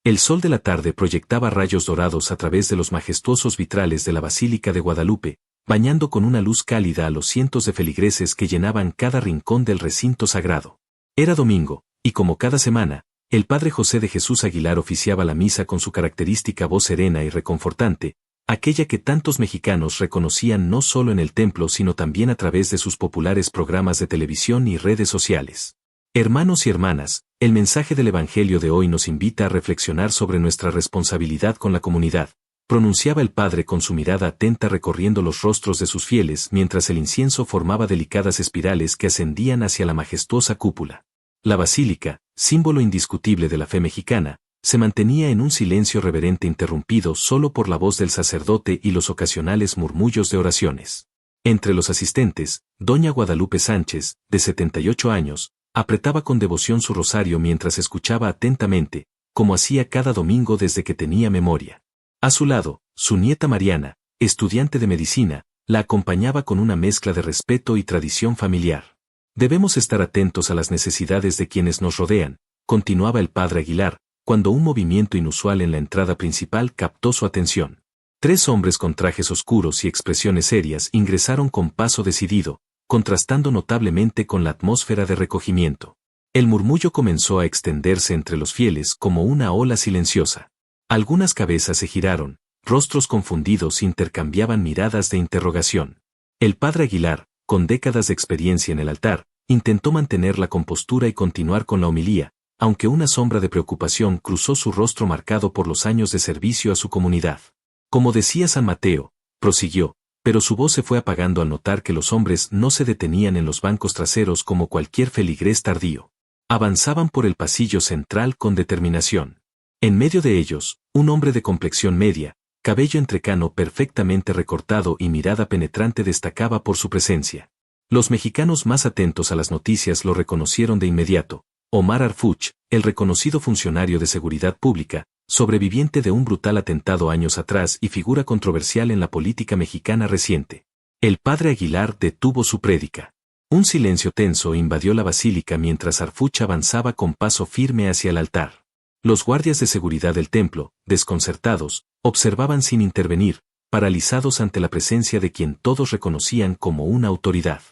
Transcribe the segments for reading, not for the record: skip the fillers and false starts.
El sol de la tarde proyectaba rayos dorados a través de los majestuosos vitrales de la Basílica de Guadalupe, bañando con una luz cálida a los cientos de feligreses que llenaban cada rincón del recinto sagrado. Era domingo, y como cada semana, el padre José de Jesús Aguilar oficiaba la misa con su característica voz serena y reconfortante, aquella que tantos mexicanos reconocían no solo en el templo sino también a través de sus populares programas de televisión y redes sociales. Hermanos y hermanas, el mensaje del Evangelio de hoy nos invita a reflexionar sobre nuestra responsabilidad con la comunidad, pronunciaba el padre con su mirada atenta recorriendo los rostros de sus fieles mientras el incienso formaba delicadas espirales que ascendían hacia la majestuosa cúpula. La basílica, símbolo indiscutible de la fe mexicana, se mantenía en un silencio reverente interrumpido solo por la voz del sacerdote y los ocasionales murmullos de oraciones. Entre los asistentes, doña Guadalupe Sánchez, de 78 años, apretaba con devoción su rosario mientras escuchaba atentamente, como hacía cada domingo desde que tenía memoria. A su lado, su nieta Mariana, estudiante de medicina, la acompañaba con una mezcla de respeto y tradición familiar. Debemos estar atentos a las necesidades de quienes nos rodean, continuaba el padre Aguilar, cuando un movimiento inusual en la entrada principal captó su atención. 3 hombres con trajes oscuros y expresiones serias ingresaron con paso decidido, contrastando notablemente con la atmósfera de recogimiento. El murmullo comenzó a extenderse entre los fieles como una ola silenciosa. Algunas cabezas se giraron, rostros confundidos intercambiaban miradas de interrogación. El padre Aguilar, con décadas de experiencia en el altar, intentó mantener la compostura y continuar con la homilía, aunque una sombra de preocupación cruzó su rostro marcado por los años de servicio a su comunidad. Como decía San Mateo, prosiguió, pero su voz se fue apagando al notar que los hombres no se detenían en los bancos traseros como cualquier feligrés tardío. Avanzaban por el pasillo central con determinación. En medio de ellos, un hombre de complexión media, cabello entrecano perfectamente recortado y mirada penetrante destacaba por su presencia. Los mexicanos más atentos a las noticias lo reconocieron de inmediato. Omar Harfuch, el reconocido funcionario de seguridad pública, sobreviviente de un brutal atentado años atrás y figura controversial en la política mexicana reciente. El padre Aguilar detuvo su prédica. Un silencio tenso invadió la basílica mientras Harfuch avanzaba con paso firme hacia el altar. Los guardias de seguridad del templo, desconcertados, observaban sin intervenir, paralizados ante la presencia de quien todos reconocían como una autoridad.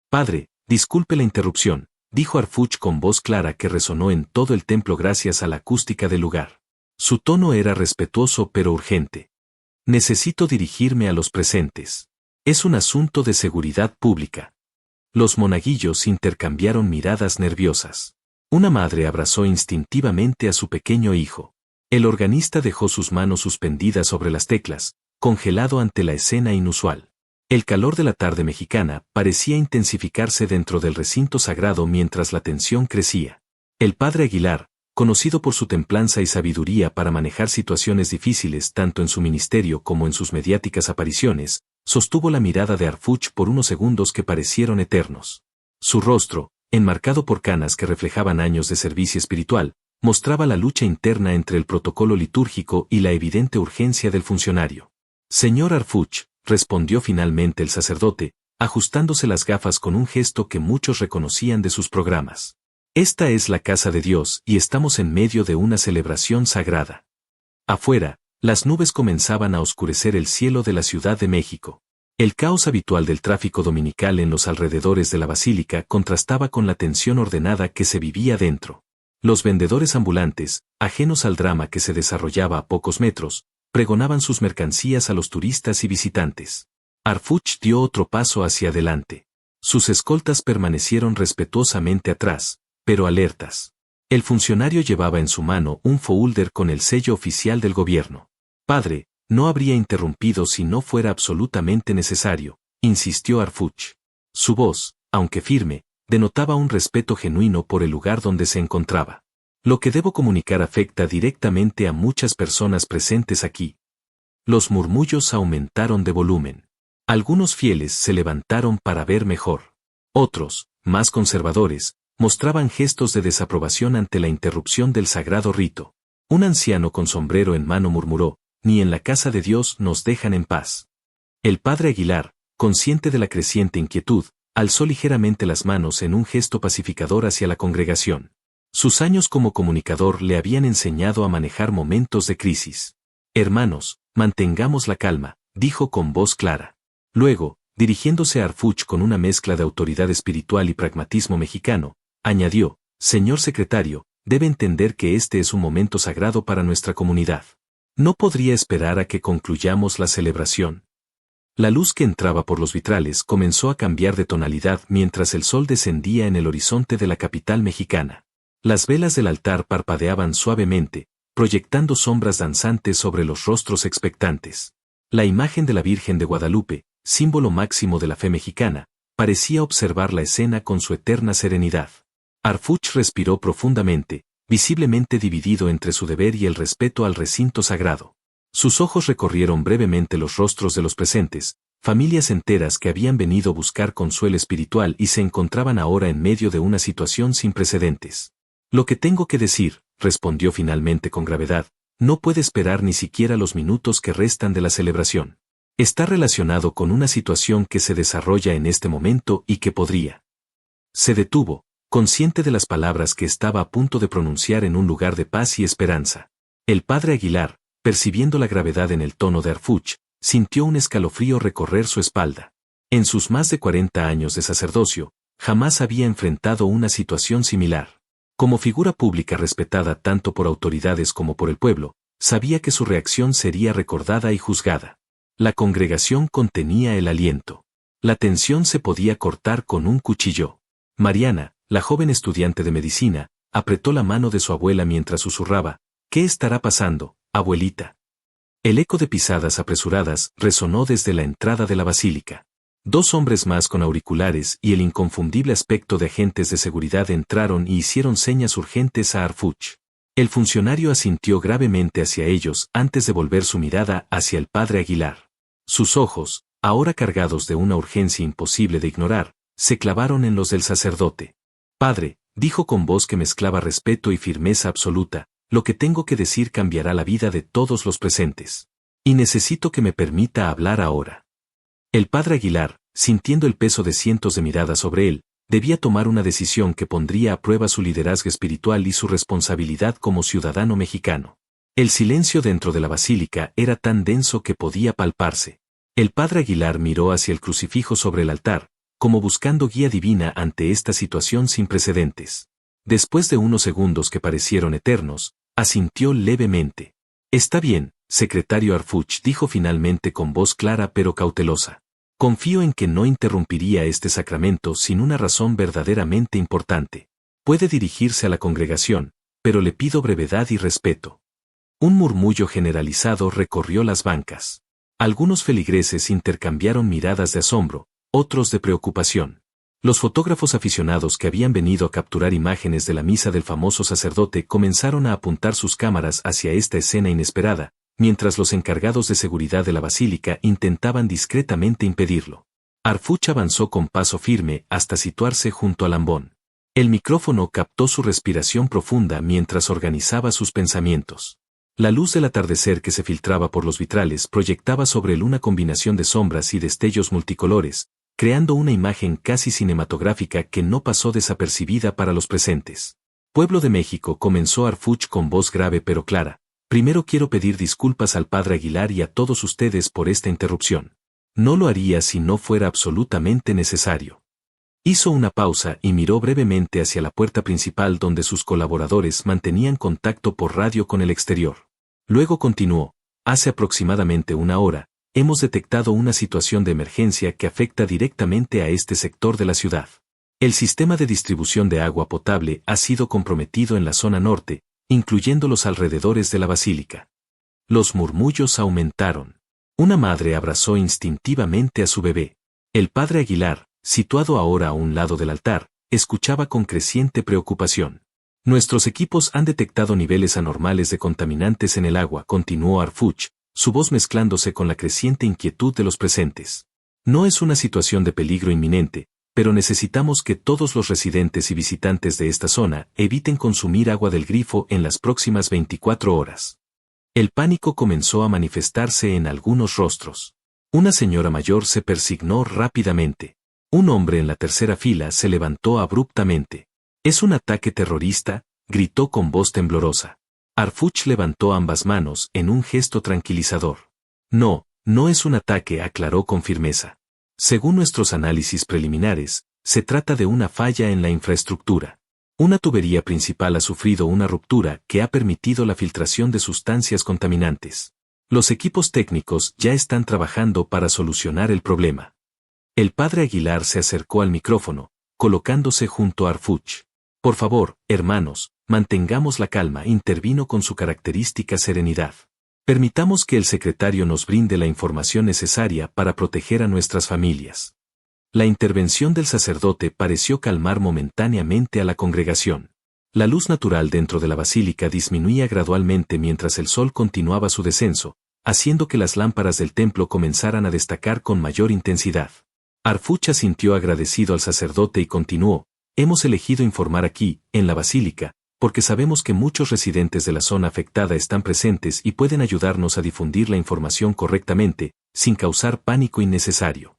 Padre, disculpe la interrupción, dijo Harfuch con voz clara que resonó en todo el templo gracias a la acústica del lugar. Su tono era respetuoso pero urgente. Necesito dirigirme a los presentes. Es un asunto de seguridad pública. Los monaguillos intercambiaron miradas nerviosas. Una madre abrazó instintivamente a su pequeño hijo. El organista dejó sus manos suspendidas sobre las teclas, congelado ante la escena inusual. El calor de la tarde mexicana parecía intensificarse dentro del recinto sagrado mientras la tensión crecía. El padre Aguilar, conocido por su templanza y sabiduría para manejar situaciones difíciles tanto en su ministerio como en sus mediáticas apariciones, sostuvo la mirada de Harfuch por unos segundos que parecieron eternos. Su rostro, enmarcado por canas que reflejaban años de servicio espiritual, mostraba la lucha interna entre el protocolo litúrgico y la evidente urgencia del funcionario. Señor Harfuch, respondió finalmente el sacerdote, ajustándose las gafas con un gesto que muchos reconocían de sus programas. Esta es la casa de Dios y estamos en medio de una celebración sagrada. Afuera, las nubes comenzaban a oscurecer el cielo de la Ciudad de México. El caos habitual del tráfico dominical en los alrededores de la basílica contrastaba con la tensión ordenada que se vivía dentro. Los vendedores ambulantes, ajenos al drama que se desarrollaba a pocos metros, pregonaban sus mercancías a los turistas y visitantes. Harfuch dio otro paso hacia adelante. Sus escoltas permanecieron respetuosamente atrás, pero alertas. El funcionario llevaba en su mano un folder con el sello oficial del gobierno. Padre, no habría interrumpido si no fuera absolutamente necesario, insistió Harfuch. Su voz, aunque firme, denotaba un respeto genuino por el lugar donde se encontraba. Lo que debo comunicar afecta directamente a muchas personas presentes aquí. Los murmullos aumentaron de volumen. Algunos fieles se levantaron para ver mejor. Otros, más conservadores, mostraban gestos de desaprobación ante la interrupción del sagrado rito. Un anciano con sombrero en mano murmuró, «Ni en la casa de Dios nos dejan en paz». El padre Aguilar, consciente de la creciente inquietud, alzó ligeramente las manos en un gesto pacificador hacia la congregación. Sus años como comunicador le habían enseñado a manejar momentos de crisis. Hermanos, mantengamos la calma, dijo con voz clara. Luego, dirigiéndose a Harfuch con una mezcla de autoridad espiritual y pragmatismo mexicano, añadió, señor secretario, debe entender que este es un momento sagrado para nuestra comunidad. No podría esperar a que concluyamos la celebración. La luz que entraba por los vitrales comenzó a cambiar de tonalidad mientras el sol descendía en el horizonte de la capital mexicana. Las velas del altar parpadeaban suavemente, proyectando sombras danzantes sobre los rostros expectantes. La imagen de la Virgen de Guadalupe, símbolo máximo de la fe mexicana, parecía observar la escena con su eterna serenidad. Harfuch respiró profundamente, visiblemente dividido entre su deber y el respeto al recinto sagrado. Sus ojos recorrieron brevemente los rostros de los presentes, familias enteras que habían venido a buscar consuelo espiritual y se encontraban ahora en medio de una situación sin precedentes. Lo que tengo que decir, respondió finalmente con gravedad, no puede esperar ni siquiera los minutos que restan de la celebración. Está relacionado con una situación que se desarrolla en este momento y que podría. Se detuvo, consciente de las palabras que estaba a punto de pronunciar en un lugar de paz y esperanza. El padre Aguilar, percibiendo la gravedad en el tono de Harfuch, sintió un escalofrío recorrer su espalda. En sus más de 40 años de sacerdocio, jamás había enfrentado una situación similar. Como figura pública respetada tanto por autoridades como por el pueblo, sabía que su reacción sería recordada y juzgada. La congregación contenía el aliento. La tensión se podía cortar con un cuchillo. Mariana, la joven estudiante de medicina, apretó la mano de su abuela mientras susurraba, ¿qué estará pasando, abuelita? El eco de pisadas apresuradas resonó desde la entrada de la basílica. 2 hombres más con auriculares y el inconfundible aspecto de agentes de seguridad entraron y hicieron señas urgentes a Harfuch. El funcionario asintió gravemente hacia ellos antes de volver su mirada hacia el padre Aguilar. Sus ojos, ahora cargados de una urgencia imposible de ignorar, se clavaron en los del sacerdote. Padre, dijo con voz que mezclaba respeto y firmeza absoluta, lo que tengo que decir cambiará la vida de todos los presentes. Y necesito que me permita hablar ahora. El padre Aguilar, sintiendo el peso de cientos de miradas sobre él, debía tomar una decisión que pondría a prueba su liderazgo espiritual y su responsabilidad como ciudadano mexicano. El silencio dentro de la basílica era tan denso que podía palparse. El padre Aguilar miró hacia el crucifijo sobre el altar, como buscando guía divina ante esta situación sin precedentes. Después de unos segundos que parecieron eternos, asintió levemente. Está bien, secretario Harfuch, dijo finalmente con voz clara pero cautelosa. Confío en que no interrumpiría este sacramento sin una razón verdaderamente importante. Puede dirigirse a la congregación, pero le pido brevedad y respeto. Un murmullo generalizado recorrió las bancas. Algunos feligreses intercambiaron miradas de asombro, otros de preocupación. Los fotógrafos aficionados que habían venido a capturar imágenes de la misa del famoso sacerdote comenzaron a apuntar sus cámaras hacia esta escena inesperada, mientras los encargados de seguridad de la basílica intentaban discretamente impedirlo. Harfuch avanzó con paso firme hasta situarse junto al ambón. El micrófono captó su respiración profunda mientras organizaba sus pensamientos. La luz del atardecer que se filtraba por los vitrales proyectaba sobre él una combinación de sombras y destellos multicolores, creando una imagen casi cinematográfica que no pasó desapercibida para los presentes. Pueblo de México, comenzó Harfuch con voz grave pero clara. Primero quiero pedir disculpas al padre Aguilar y a todos ustedes por esta interrupción. No lo haría si no fuera absolutamente necesario. Hizo una pausa y miró brevemente hacia la puerta principal donde sus colaboradores mantenían contacto por radio con el exterior. Luego continuó, hace aproximadamente una hora, hemos detectado una situación de emergencia que afecta directamente a este sector de la ciudad. El sistema de distribución de agua potable ha sido comprometido en la zona norte, incluyendo los alrededores de la basílica. Los murmullos aumentaron. Una madre abrazó instintivamente a su bebé. El padre Aguilar, situado ahora a un lado del altar, escuchaba con creciente preocupación. Nuestros equipos han detectado niveles anormales de contaminantes en el agua, continuó Harfuch, su voz mezclándose con la creciente inquietud de los presentes. No es una situación de peligro inminente, pero necesitamos que todos los residentes y visitantes de esta zona eviten consumir agua del grifo en las próximas 24 horas. El pánico comenzó a manifestarse en algunos rostros. Una señora mayor se persignó rápidamente. Un hombre en la tercera fila se levantó abruptamente. ¿Es un ataque terrorista?, gritó con voz temblorosa. Harfuch levantó ambas manos en un gesto tranquilizador. No, no es un ataque, aclaró con firmeza. Según nuestros análisis preliminares, se trata de una falla en la infraestructura. Una tubería principal ha sufrido una ruptura que ha permitido la filtración de sustancias contaminantes. Los equipos técnicos ya están trabajando para solucionar el problema. El padre Aguilar se acercó al micrófono, colocándose junto a Harfuch. Por favor, hermanos, mantengamos la calma, intervino con su característica serenidad. Permitamos que el secretario nos brinde la información necesaria para proteger a nuestras familias. La intervención del sacerdote pareció calmar momentáneamente a la congregación. La luz natural dentro de la basílica disminuía gradualmente mientras el sol continuaba su descenso, haciendo que las lámparas del templo comenzaran a destacar con mayor intensidad. Harfuch sintió agradecido al sacerdote y continuó: hemos elegido informar aquí, en la basílica, porque sabemos que muchos residentes de la zona afectada están presentes y pueden ayudarnos a difundir la información correctamente, sin causar pánico innecesario.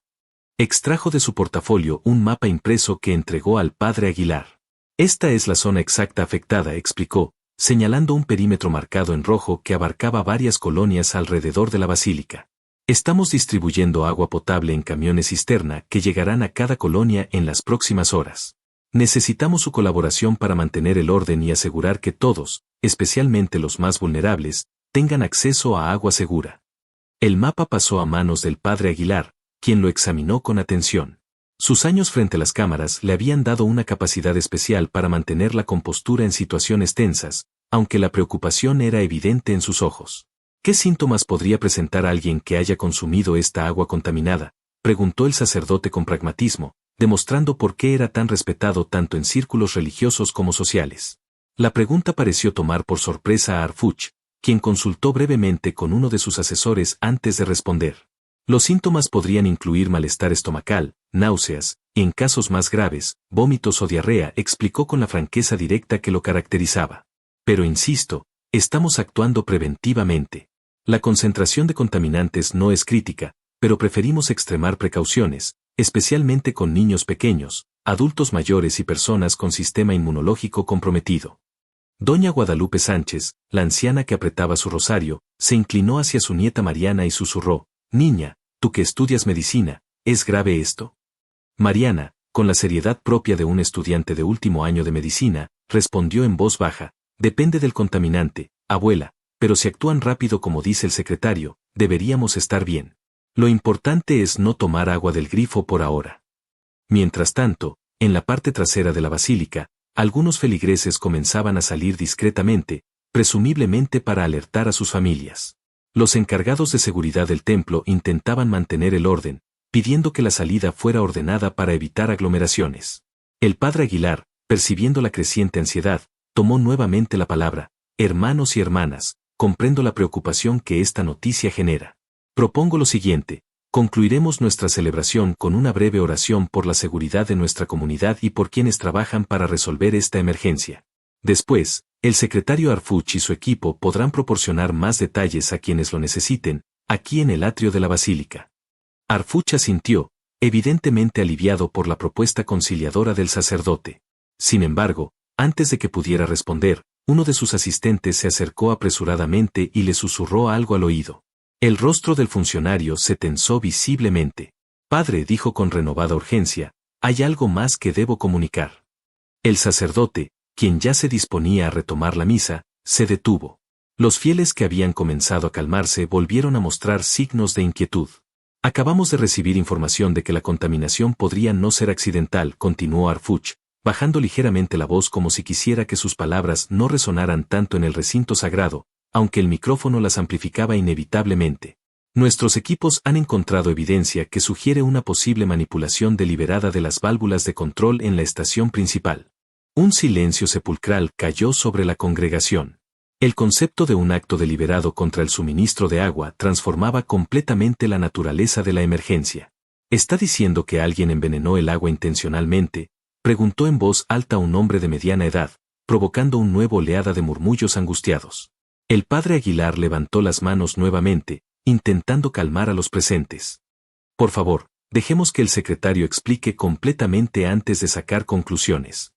Extrajo de su portafolio un mapa impreso que entregó al padre Aguilar. Esta es la zona exacta afectada, explicó, señalando un perímetro marcado en rojo que abarcaba varias colonias alrededor de la basílica. Estamos distribuyendo agua potable en camiones cisterna que llegarán a cada colonia en las próximas horas. Necesitamos su colaboración para mantener el orden y asegurar que todos, especialmente los más vulnerables, tengan acceso a agua segura. El mapa pasó a manos del padre Aguilar, quien lo examinó con atención. Sus años frente a las cámaras le habían dado una capacidad especial para mantener la compostura en situaciones tensas, aunque la preocupación era evidente en sus ojos. ¿Qué síntomas podría presentar alguien que haya consumido esta agua contaminada?, preguntó el sacerdote con pragmatismo, demostrando por qué era tan respetado tanto en círculos religiosos como sociales. La pregunta pareció tomar por sorpresa a Harfuch, quien consultó brevemente con uno de sus asesores antes de responder. Los síntomas podrían incluir malestar estomacal, náuseas, y en casos más graves, vómitos o diarrea, explicó con la franqueza directa que lo caracterizaba. Pero insisto, estamos actuando preventivamente. La concentración de contaminantes no es crítica, pero preferimos extremar precauciones, especialmente con niños pequeños, adultos mayores y personas con sistema inmunológico comprometido. Doña Guadalupe Sánchez, la anciana que apretaba su rosario, se inclinó hacia su nieta Mariana y susurró: niña, tú que estudias medicina, ¿es grave esto? Mariana, con la seriedad propia de un estudiante de último año de medicina, respondió en voz baja: depende del contaminante, abuela, pero si actúan rápido como dice el secretario, deberíamos estar bien. Lo importante es no tomar agua del grifo por ahora. Mientras tanto, en la parte trasera de la basílica, algunos feligreses comenzaban a salir discretamente, presumiblemente para alertar a sus familias. Los encargados de seguridad del templo intentaban mantener el orden, pidiendo que la salida fuera ordenada para evitar aglomeraciones. El padre Aguilar, percibiendo la creciente ansiedad, tomó nuevamente la palabra: hermanos y hermanas, comprendo la preocupación que esta noticia genera. Propongo lo siguiente: concluiremos nuestra celebración con una breve oración por la seguridad de nuestra comunidad y por quienes trabajan para resolver esta emergencia. Después, el secretario Harfuch y su equipo podrán proporcionar más detalles a quienes lo necesiten, aquí en el atrio de la basílica. Harfuch asintió, evidentemente aliviado por la propuesta conciliadora del sacerdote. Sin embargo, antes de que pudiera responder, uno de sus asistentes se acercó apresuradamente y le susurró algo al oído. El rostro del funcionario se tensó visiblemente. Padre, dijo con renovada urgencia, hay algo más que debo comunicar. El sacerdote, quien ya se disponía a retomar la misa, se detuvo. Los fieles que habían comenzado a calmarse volvieron a mostrar signos de inquietud. Acabamos de recibir información de que la contaminación podría no ser accidental, continuó Harfuch, bajando ligeramente la voz como si quisiera que sus palabras no resonaran tanto en el recinto sagrado, aunque el micrófono las amplificaba inevitablemente. Nuestros equipos han encontrado evidencia que sugiere una posible manipulación deliberada de las válvulas de control en la estación principal. Un silencio sepulcral cayó sobre la congregación. El concepto de un acto deliberado contra el suministro de agua transformaba completamente la naturaleza de la emergencia. ¿Está diciendo que alguien envenenó el agua intencionalmente?, preguntó en voz alta un hombre de mediana edad, provocando una nueva oleada de murmullos angustiados. El padre Aguilar levantó las manos nuevamente, intentando calmar a los presentes. Por favor, dejemos que el secretario explique completamente antes de sacar conclusiones.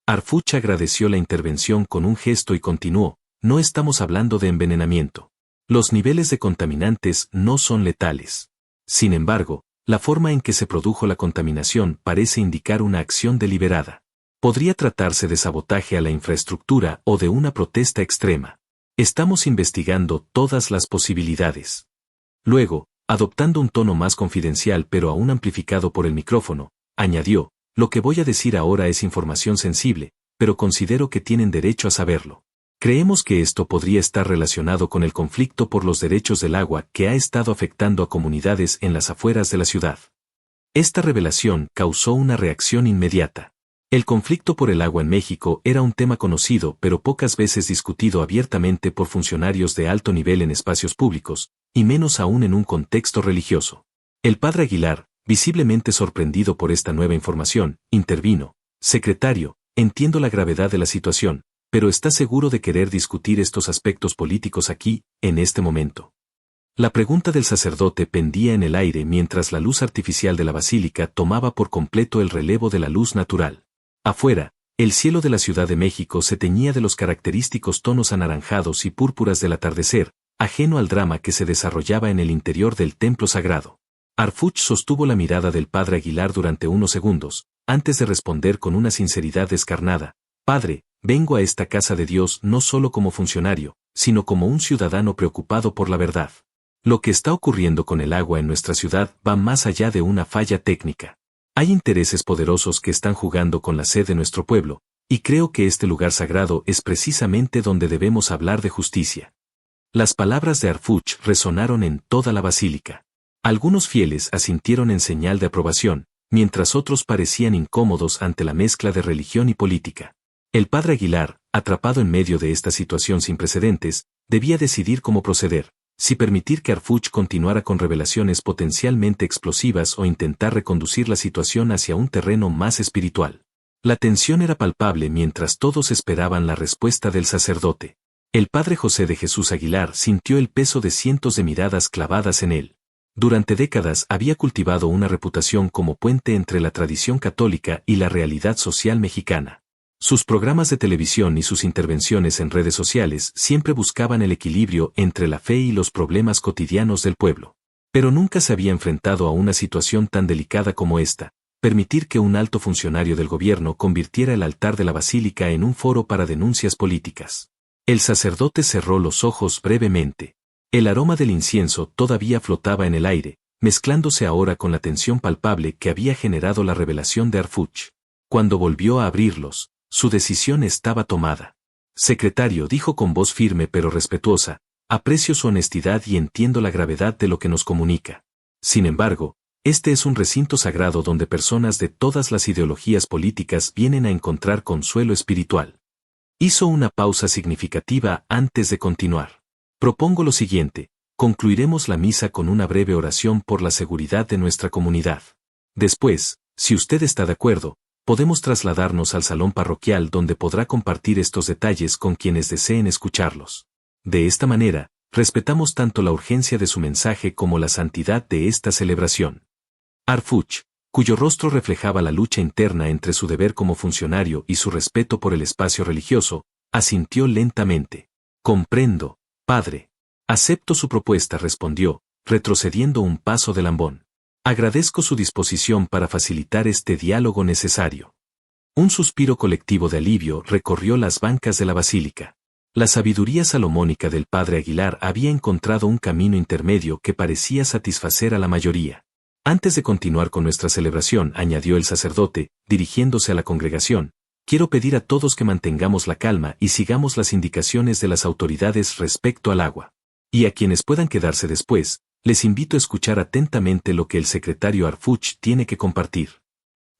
Harfuch agradeció la intervención con un gesto y continuó, no estamos hablando de envenenamiento. Los niveles de contaminantes no son letales. Sin embargo, la forma en que se produjo la contaminación parece indicar una acción deliberada. Podría tratarse de sabotaje a la infraestructura o de una protesta extrema. Estamos investigando todas las posibilidades. Luego, adoptando un tono más confidencial pero aún amplificado por el micrófono, añadió, lo que voy a decir ahora es información sensible, pero considero que tienen derecho a saberlo. Creemos que esto podría estar relacionado con el conflicto por los derechos del agua que ha estado afectando a comunidades en las afueras de la ciudad. Esta revelación causó una reacción inmediata. El conflicto por el agua en México era un tema conocido pero pocas veces discutido abiertamente por funcionarios de alto nivel en espacios públicos, y menos aún en un contexto religioso. El padre Aguilar, visiblemente sorprendido por esta nueva información, intervino. Secretario, entiendo la gravedad de la situación, pero ¿está seguro de querer discutir estos aspectos políticos aquí, en este momento? La pregunta del sacerdote pendía en el aire mientras la luz artificial de la basílica tomaba por completo el relevo de la luz natural. Afuera, el cielo de la Ciudad de México se teñía de los característicos tonos anaranjados y púrpuras del atardecer, ajeno al drama que se desarrollaba en el interior del templo sagrado. Harfuch sostuvo la mirada del padre Aguilar durante unos segundos, antes de responder con una sinceridad descarnada, Padre, vengo a esta casa de Dios no solo como funcionario, sino como un ciudadano preocupado por la verdad. Lo que está ocurriendo con el agua en nuestra ciudad va más allá de una falla técnica. Hay intereses poderosos que están jugando con la sed de nuestro pueblo, y creo que este lugar sagrado es precisamente donde debemos hablar de justicia. Las palabras de Harfuch resonaron en toda la basílica. Algunos fieles asintieron en señal de aprobación, mientras otros parecían incómodos ante la mezcla de religión y política. El padre Aguilar, atrapado en medio de esta situación sin precedentes, debía decidir cómo proceder. Si permitir que Harfuch continuara con revelaciones potencialmente explosivas o intentar reconducir la situación hacia un terreno más espiritual. La tensión era palpable mientras todos esperaban la respuesta del sacerdote. El padre José de Jesús Aguilar sintió el peso de cientos de miradas clavadas en él. Durante décadas había cultivado una reputación como puente entre la tradición católica y la realidad social mexicana. Sus programas de televisión y sus intervenciones en redes sociales siempre buscaban el equilibrio entre la fe y los problemas cotidianos del pueblo. Pero nunca se había enfrentado a una situación tan delicada como esta, permitir que un alto funcionario del gobierno convirtiera el altar de la basílica en un foro para denuncias políticas. El sacerdote cerró los ojos brevemente. El aroma del incienso todavía flotaba en el aire, mezclándose ahora con la tensión palpable que había generado la revelación de Harfuch. Cuando volvió a abrirlos, su decisión estaba tomada. Secretario, dijo con voz firme pero respetuosa, aprecio su honestidad y entiendo la gravedad de lo que nos comunica. Sin embargo, este es un recinto sagrado donde personas de todas las ideologías políticas vienen a encontrar consuelo espiritual. Hizo una pausa significativa antes de continuar. Propongo lo siguiente, concluiremos la misa con una breve oración por la seguridad de nuestra comunidad. Después, si usted está de acuerdo, podemos trasladarnos al salón parroquial donde podrá compartir estos detalles con quienes deseen escucharlos. De esta manera, respetamos tanto la urgencia de su mensaje como la santidad de esta celebración. Harfuch, cuyo rostro reflejaba la lucha interna entre su deber como funcionario y su respeto por el espacio religioso, asintió lentamente. Comprendo, padre. Acepto su propuesta, respondió, retrocediendo un paso de lambón. Agradezco su disposición para facilitar este diálogo necesario. Un suspiro colectivo de alivio recorrió las bancas de la basílica. La sabiduría salomónica del padre Aguilar había encontrado un camino intermedio que parecía satisfacer a la mayoría. Antes de continuar con nuestra celebración, añadió el sacerdote, dirigiéndose a la congregación, quiero pedir a todos que mantengamos la calma y sigamos las indicaciones de las autoridades respecto al agua. Y a quienes puedan quedarse después, les invito a escuchar atentamente lo que el secretario Harfuch tiene que compartir.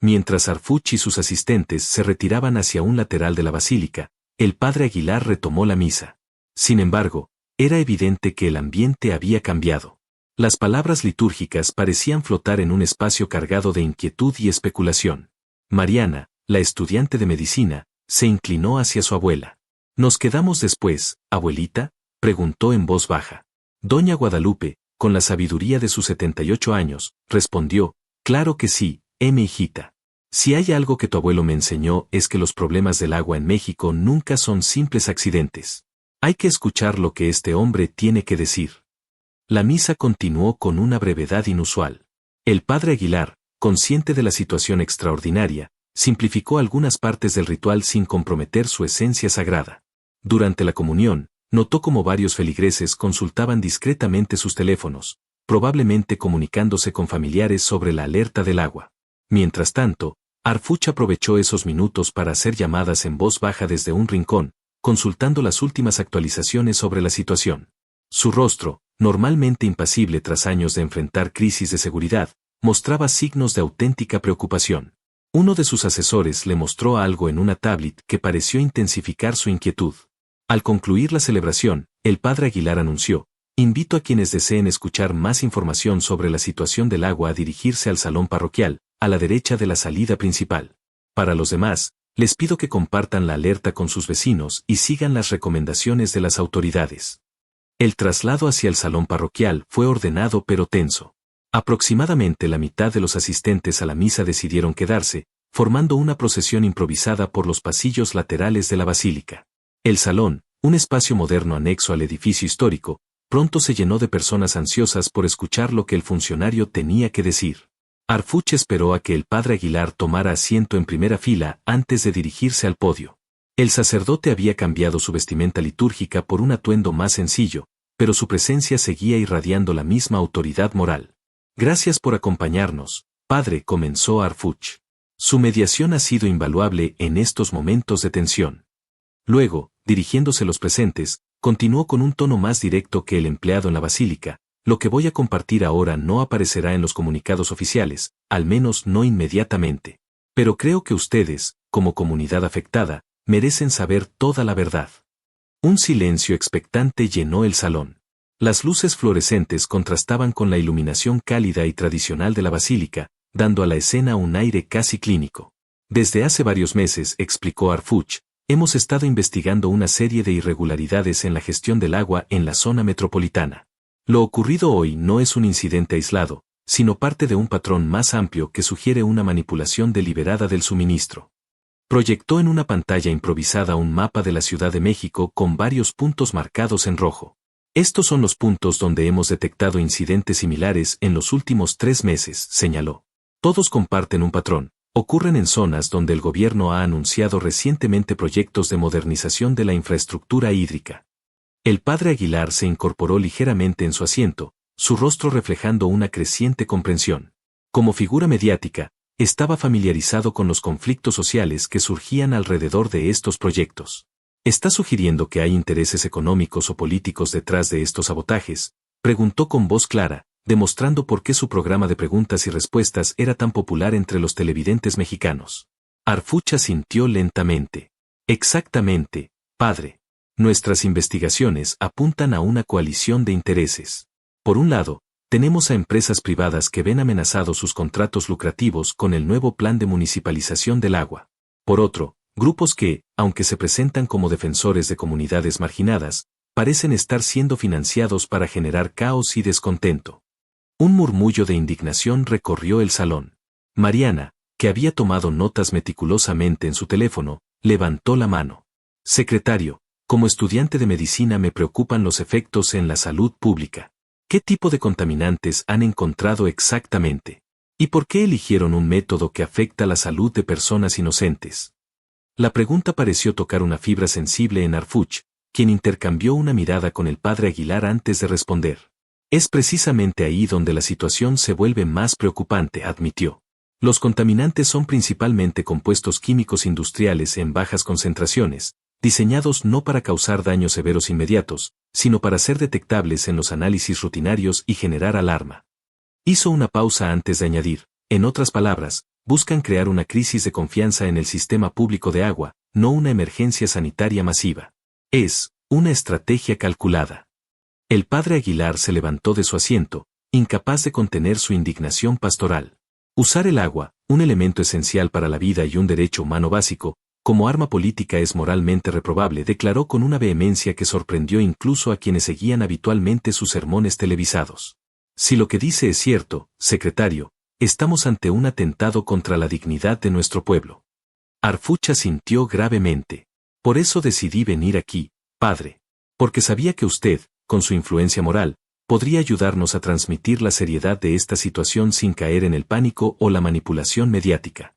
Mientras Harfuch y sus asistentes se retiraban hacia un lateral de la basílica, el padre Aguilar retomó la misa. Sin embargo, era evidente que el ambiente había cambiado. Las palabras litúrgicas parecían flotar en un espacio cargado de inquietud y especulación. Mariana, la estudiante de medicina, se inclinó hacia su abuela. ¿Nos quedamos después, abuelita?, preguntó en voz baja. Doña Guadalupe, con la sabiduría de sus 78 años, respondió, claro que sí, hijita. Si hay algo que tu abuelo me enseñó es que los problemas del agua en México nunca son simples accidentes. Hay que escuchar lo que este hombre tiene que decir. La misa continuó con una brevedad inusual. El padre Aguilar, consciente de la situación extraordinaria, simplificó algunas partes del ritual sin comprometer su esencia sagrada. Durante la comunión, notó cómo varios feligreses consultaban discretamente sus teléfonos, probablemente comunicándose con familiares sobre la alerta del agua. Mientras tanto, Harfuch aprovechó esos minutos para hacer llamadas en voz baja desde un rincón, consultando las últimas actualizaciones sobre la situación. Su rostro, normalmente impasible tras años de enfrentar crisis de seguridad, mostraba signos de auténtica preocupación. Uno de sus asesores le mostró algo en una tablet que pareció intensificar su inquietud. Al concluir la celebración, el padre Aguilar anunció: invito a quienes deseen escuchar más información sobre la situación del agua a dirigirse al salón parroquial, a la derecha de la salida principal. Para los demás, les pido que compartan la alerta con sus vecinos y sigan las recomendaciones de las autoridades. El traslado hacia el salón parroquial fue ordenado pero tenso. Aproximadamente la mitad de los asistentes a la misa decidieron quedarse, formando una procesión improvisada por los pasillos laterales de la basílica. El salón, un espacio moderno anexo al edificio histórico, pronto se llenó de personas ansiosas por escuchar lo que el funcionario tenía que decir. Harfuch esperó a que el padre Aguilar tomara asiento en primera fila antes de dirigirse al podio. El sacerdote había cambiado su vestimenta litúrgica por un atuendo más sencillo, pero su presencia seguía irradiando la misma autoridad moral. Gracias por acompañarnos, padre, comenzó Harfuch. Su mediación ha sido invaluable en estos momentos de tensión. Luego, dirigiéndose a los presentes, continuó con un tono más directo que el empleado en la basílica: lo que voy a compartir ahora no aparecerá en los comunicados oficiales, al menos no inmediatamente. Pero creo que ustedes, como comunidad afectada, merecen saber toda la verdad. Un silencio expectante llenó el salón. Las luces fluorescentes contrastaban con la iluminación cálida y tradicional de la basílica, dando a la escena un aire casi clínico. Desde hace varios meses, explicó Harfuch, hemos estado investigando una serie de irregularidades en la gestión del agua en la zona metropolitana. Lo ocurrido hoy no es un incidente aislado, sino parte de un patrón más amplio que sugiere una manipulación deliberada del suministro. Proyectó en una pantalla improvisada un mapa de la Ciudad de México con varios puntos marcados en rojo. Estos son los puntos donde hemos detectado incidentes similares en los últimos 3 meses, señaló. Todos comparten un patrón. Ocurren en zonas donde el gobierno ha anunciado recientemente proyectos de modernización de la infraestructura hídrica. El padre Aguilar se incorporó ligeramente en su asiento, su rostro reflejando una creciente comprensión. Como figura mediática, estaba familiarizado con los conflictos sociales que surgían alrededor de estos proyectos. ¿Está sugiriendo que hay intereses económicos o políticos detrás de estos sabotajes?, preguntó con voz clara, demostrando por qué su programa de preguntas y respuestas era tan popular entre los televidentes mexicanos. Harfuch asintió lentamente. Exactamente, padre. Nuestras investigaciones apuntan a una coalición de intereses. Por un lado, tenemos a empresas privadas que ven amenazados sus contratos lucrativos con el nuevo plan de municipalización del agua. Por otro, grupos que, aunque se presentan como defensores de comunidades marginadas, parecen estar siendo financiados para generar caos y descontento. Un murmullo de indignación recorrió el salón. Mariana, que había tomado notas meticulosamente en su teléfono, levantó la mano. Secretario, como estudiante de medicina me preocupan los efectos en la salud pública. ¿Qué tipo de contaminantes han encontrado exactamente? ¿Y por qué eligieron un método que afecta la salud de personas inocentes? La pregunta pareció tocar una fibra sensible en Harfuch, quien intercambió una mirada con el padre Aguilar antes de responder. Es precisamente ahí donde la situación se vuelve más preocupante, admitió. Los contaminantes son principalmente compuestos químicos industriales en bajas concentraciones, diseñados no para causar daños severos inmediatos, sino para ser detectables en los análisis rutinarios y generar alarma. Hizo una pausa antes de añadir, en otras palabras, buscan crear una crisis de confianza en el sistema público de agua, no una emergencia sanitaria masiva. Es una estrategia calculada. El padre Aguilar se levantó de su asiento, incapaz de contener su indignación pastoral. Usar el agua, un elemento esencial para la vida y un derecho humano básico, como arma política es moralmente reprobable, declaró con una vehemencia que sorprendió incluso a quienes seguían habitualmente sus sermones televisados. Si lo que dice es cierto, secretario, Estamos ante un atentado contra la dignidad de nuestro pueblo. Harfuch asintió gravemente. Por eso decidí venir aquí, padre. Porque sabía que usted, con su influencia moral, podría ayudarnos a transmitir la seriedad de esta situación sin caer en el pánico o la manipulación mediática.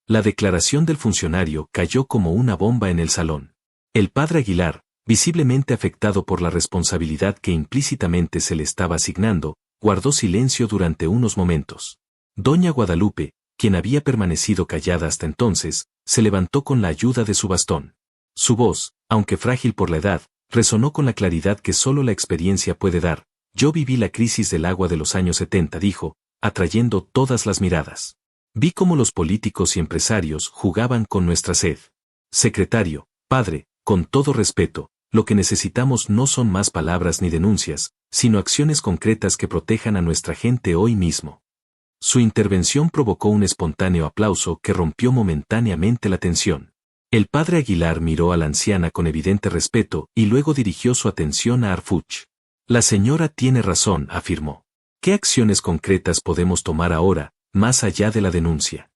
La declaración del funcionario cayó como una bomba en el salón. El padre Aguilar, visiblemente afectado por la responsabilidad que implícitamente se le estaba asignando, guardó silencio durante unos momentos. Doña Guadalupe, quien había permanecido callada hasta entonces, se levantó con la ayuda de su bastón. Su voz, aunque frágil por la edad, resonó con la claridad que solo la experiencia puede dar. Yo viví la crisis del agua de los años 70, dijo, atrayendo todas las miradas. Vi cómo los políticos y empresarios jugaban con nuestra sed. Secretario, padre, con todo respeto, lo que necesitamos no son más palabras ni denuncias, sino acciones concretas que protejan a nuestra gente hoy mismo. Su intervención provocó un espontáneo aplauso que rompió momentáneamente la tensión. El padre Aguilar miró a la anciana con evidente respeto y luego dirigió su atención a Harfuch. La señora tiene razón, afirmó. ¿Qué acciones concretas podemos tomar ahora, más allá de la denuncia?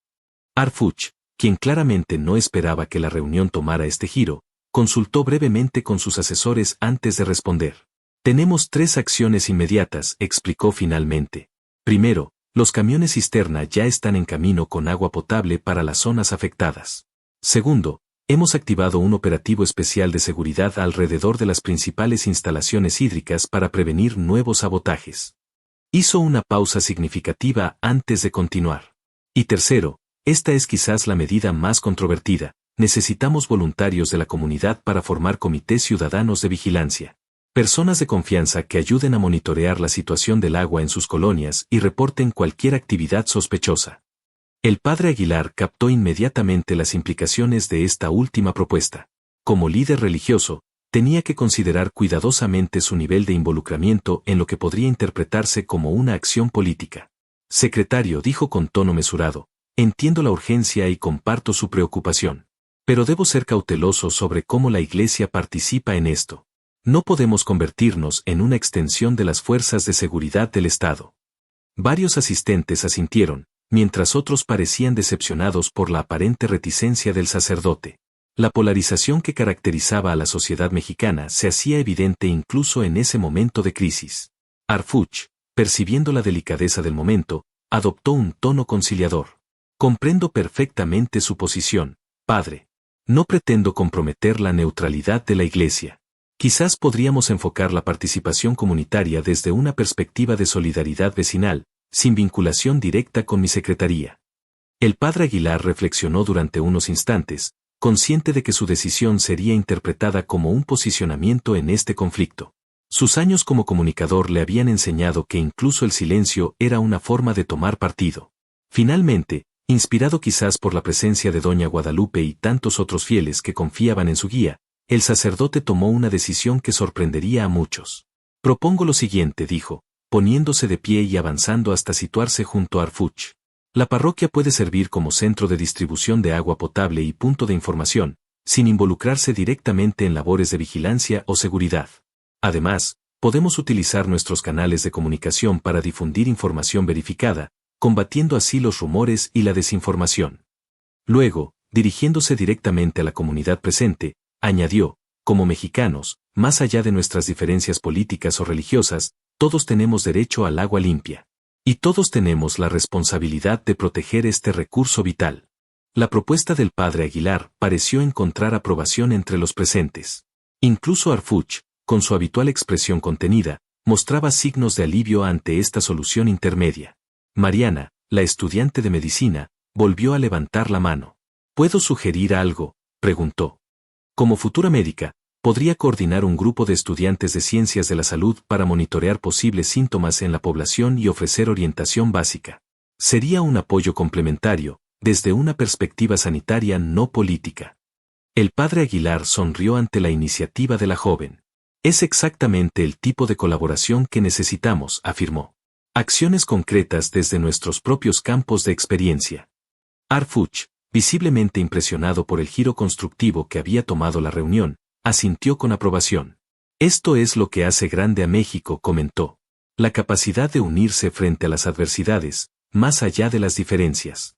Harfuch, quien claramente no esperaba que la reunión tomara este giro, consultó brevemente con sus asesores antes de responder. Tenemos 3 acciones inmediatas, explicó finalmente. Primero, los camiones cisterna ya están en camino con agua potable para las zonas afectadas. Segundo, hemos activado un operativo especial de seguridad alrededor de las principales instalaciones hídricas para prevenir nuevos sabotajes. Hizo una pausa significativa antes de continuar. Y tercero, esta es quizás la medida más controvertida, necesitamos voluntarios de la comunidad para formar comités ciudadanos de vigilancia. Personas de confianza que ayuden a monitorear la situación del agua en sus colonias y reporten cualquier actividad sospechosa. El padre Aguilar captó inmediatamente las implicaciones de esta última propuesta. Como líder religioso, tenía que considerar cuidadosamente su nivel de involucramiento en lo que podría interpretarse como una acción política. Secretario, dijo con tono mesurado, entiendo la urgencia y comparto su preocupación. Pero debo ser cauteloso sobre cómo la Iglesia participa en esto. No podemos convertirnos en una extensión de las fuerzas de seguridad del Estado. Varios asistentes asintieron, mientras otros parecían decepcionados por la aparente reticencia del sacerdote. La polarización que caracterizaba a la sociedad mexicana se hacía evidente incluso en ese momento de crisis. Harfuch, percibiendo la delicadeza del momento, adoptó un tono conciliador. Comprendo perfectamente su posición, padre. No pretendo comprometer la neutralidad de la Iglesia. Quizás podríamos enfocar la participación comunitaria desde una perspectiva de solidaridad vecinal, sin vinculación directa con mi secretaría. El padre Aguilar reflexionó durante unos instantes, consciente de que su decisión sería interpretada como un posicionamiento en este conflicto. Sus años como comunicador le habían enseñado que incluso el silencio era una forma de tomar partido. Finalmente, inspirado quizás por la presencia de doña Guadalupe y tantos otros fieles que confiaban en su guía, el sacerdote tomó una decisión que sorprendería a muchos. Propongo lo siguiente, dijo, poniéndose de pie y avanzando hasta situarse junto a Harfuch. La parroquia puede servir como centro de distribución de agua potable y punto de información, sin involucrarse directamente en labores de vigilancia o seguridad. Además, podemos utilizar nuestros canales de comunicación para difundir información verificada, combatiendo así los rumores y la desinformación. Luego, dirigiéndose directamente a la comunidad presente, añadió, como mexicanos, más allá de nuestras diferencias políticas o religiosas, todos tenemos derecho al agua limpia. Y todos tenemos la responsabilidad de proteger este recurso vital. La propuesta del padre Aguilar pareció encontrar aprobación entre los presentes. Incluso Harfuch, con su habitual expresión contenida, mostraba signos de alivio ante esta solución intermedia. Mariana, la estudiante de medicina, volvió a levantar la mano. ¿Puedo sugerir algo?, preguntó. Como futura médica, podría coordinar un grupo de estudiantes de ciencias de la salud para monitorear posibles síntomas en la población y ofrecer orientación básica. Sería un apoyo complementario, desde una perspectiva sanitaria no política. El padre Aguilar sonrió ante la iniciativa de la joven. Es exactamente el tipo de colaboración que necesitamos, afirmó. Acciones concretas desde nuestros propios campos de experiencia. Harfuch, visiblemente impresionado por el giro constructivo que había tomado la reunión, asintió con aprobación. Esto es lo que hace grande a México, comentó. La capacidad de unirse frente a las adversidades, más allá de las diferencias.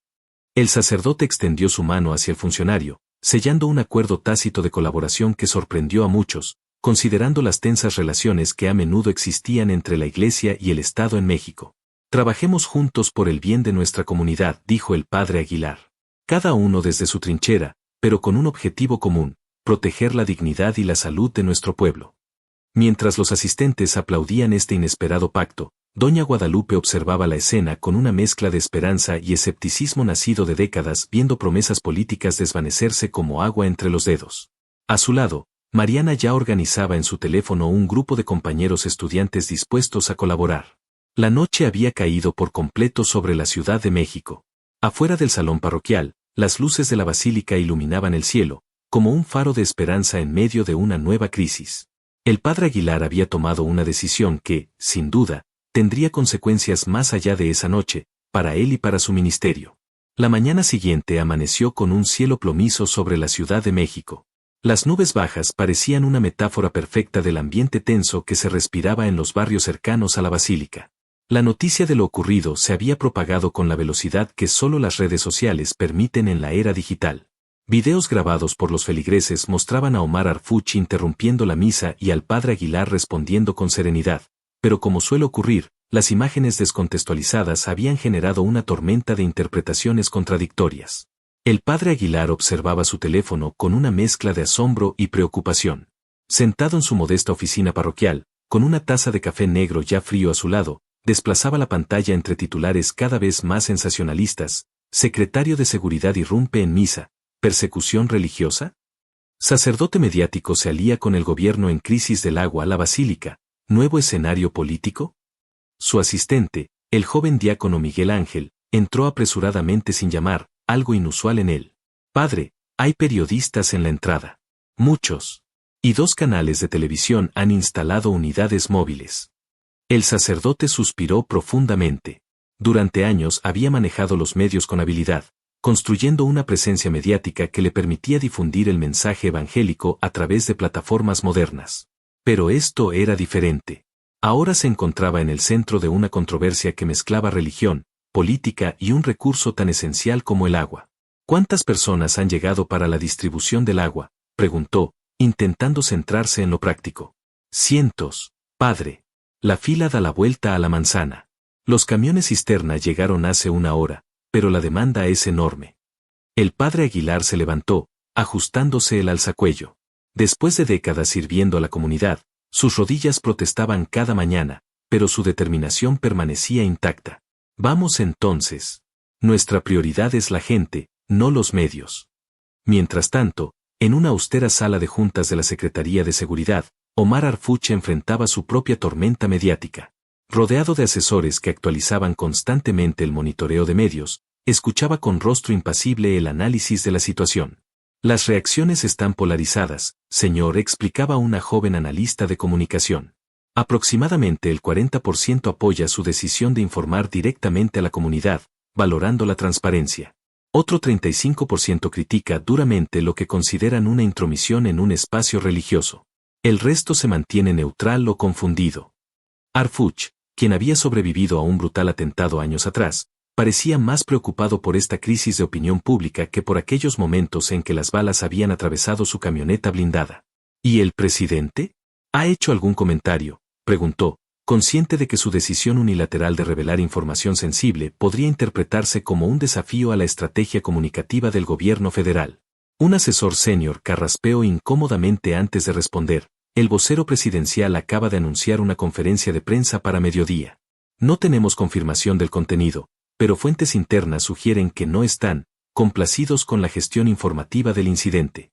El sacerdote extendió su mano hacia el funcionario, sellando un acuerdo tácito de colaboración que sorprendió a muchos, considerando las tensas relaciones que a menudo existían entre la Iglesia y el Estado en México. Trabajemos juntos por el bien de nuestra comunidad, dijo el padre Aguilar. Cada uno desde su trinchera, pero con un objetivo común: proteger la dignidad y la salud de nuestro pueblo. Mientras los asistentes aplaudían este inesperado pacto, doña Guadalupe observaba la escena con una mezcla de esperanza y escepticismo nacido de décadas, viendo promesas políticas desvanecerse como agua entre los dedos. A su lado, Mariana ya organizaba en su teléfono un grupo de compañeros estudiantes dispuestos a colaborar. La noche había caído por completo sobre la Ciudad de México. Afuera del salón parroquial, las luces de la basílica iluminaban el cielo, como un faro de esperanza en medio de una nueva crisis. El padre Aguilar había tomado una decisión que, sin duda, tendría consecuencias más allá de esa noche, para él y para su ministerio. La mañana siguiente amaneció con un cielo plomizo sobre la Ciudad de México. Las nubes bajas parecían una metáfora perfecta del ambiente tenso que se respiraba en los barrios cercanos a la basílica. La noticia de lo ocurrido se había propagado con la velocidad que solo las redes sociales permiten en la era digital. Videos grabados por los feligreses mostraban a Omar Arfuch interrumpiendo la misa y al padre Aguilar respondiendo con serenidad, pero como suele ocurrir, las imágenes descontextualizadas habían generado una tormenta de interpretaciones contradictorias. El padre Aguilar observaba su teléfono con una mezcla de asombro y preocupación. Sentado en su modesta oficina parroquial, con una taza de café negro ya frío a su lado, desplazaba la pantalla entre titulares cada vez más sensacionalistas: secretario de Seguridad irrumpe en misa, ¿persecución religiosa? Sacerdote mediático se alía con el gobierno en crisis del agua, la basílica, ¿nuevo escenario político? Su asistente, el joven diácono Miguel Ángel, entró apresuradamente sin llamar, algo inusual en él. Padre, hay periodistas en la entrada. Muchos. Y 2 canales de televisión han instalado unidades móviles. El sacerdote suspiró profundamente. Durante años había manejado los medios con habilidad, construyendo una presencia mediática que le permitía difundir el mensaje evangélico a través de plataformas modernas. Pero esto era diferente. Ahora se encontraba en el centro de una controversia que mezclaba religión, política y un recurso tan esencial como el agua. ¿Cuántas personas han llegado para la distribución del agua?, preguntó, intentando centrarse en lo práctico. Cientos, padre. La fila da la vuelta a la manzana. Los camiones cisterna llegaron hace 1 hora, pero la demanda es enorme. El padre Aguilar se levantó, ajustándose el alzacuello. Después de décadas sirviendo a la comunidad, sus rodillas protestaban cada mañana, pero su determinación permanecía intacta. Vamos entonces. Nuestra prioridad es la gente, no los medios. Mientras tanto, en una austera sala de juntas de la Secretaría de Seguridad, Omar Arfuch enfrentaba su propia tormenta mediática. Rodeado de asesores que actualizaban constantemente el monitoreo de medios, escuchaba con rostro impasible el análisis de la situación. Las reacciones están polarizadas, señor, explicaba una joven analista de comunicación. Aproximadamente el 40% apoya su decisión de informar directamente a la comunidad, valorando la transparencia. Otro 35% critica duramente lo que consideran una intromisión en un espacio religioso. El resto se mantiene neutral o confundido. Arfuch, quien había sobrevivido a un brutal atentado años atrás, parecía más preocupado por esta crisis de opinión pública que por aquellos momentos en que las balas habían atravesado su camioneta blindada. ¿Y el presidente? ¿Ha hecho algún comentario?, preguntó, consciente de que su decisión unilateral de revelar información sensible podría interpretarse como un desafío a la estrategia comunicativa del gobierno federal. Un asesor senior carraspeó incómodamente antes de responder. El vocero presidencial acaba de anunciar una conferencia de prensa para mediodía. No tenemos confirmación del contenido, pero fuentes internas sugieren que no están complacidos con la gestión informativa del incidente.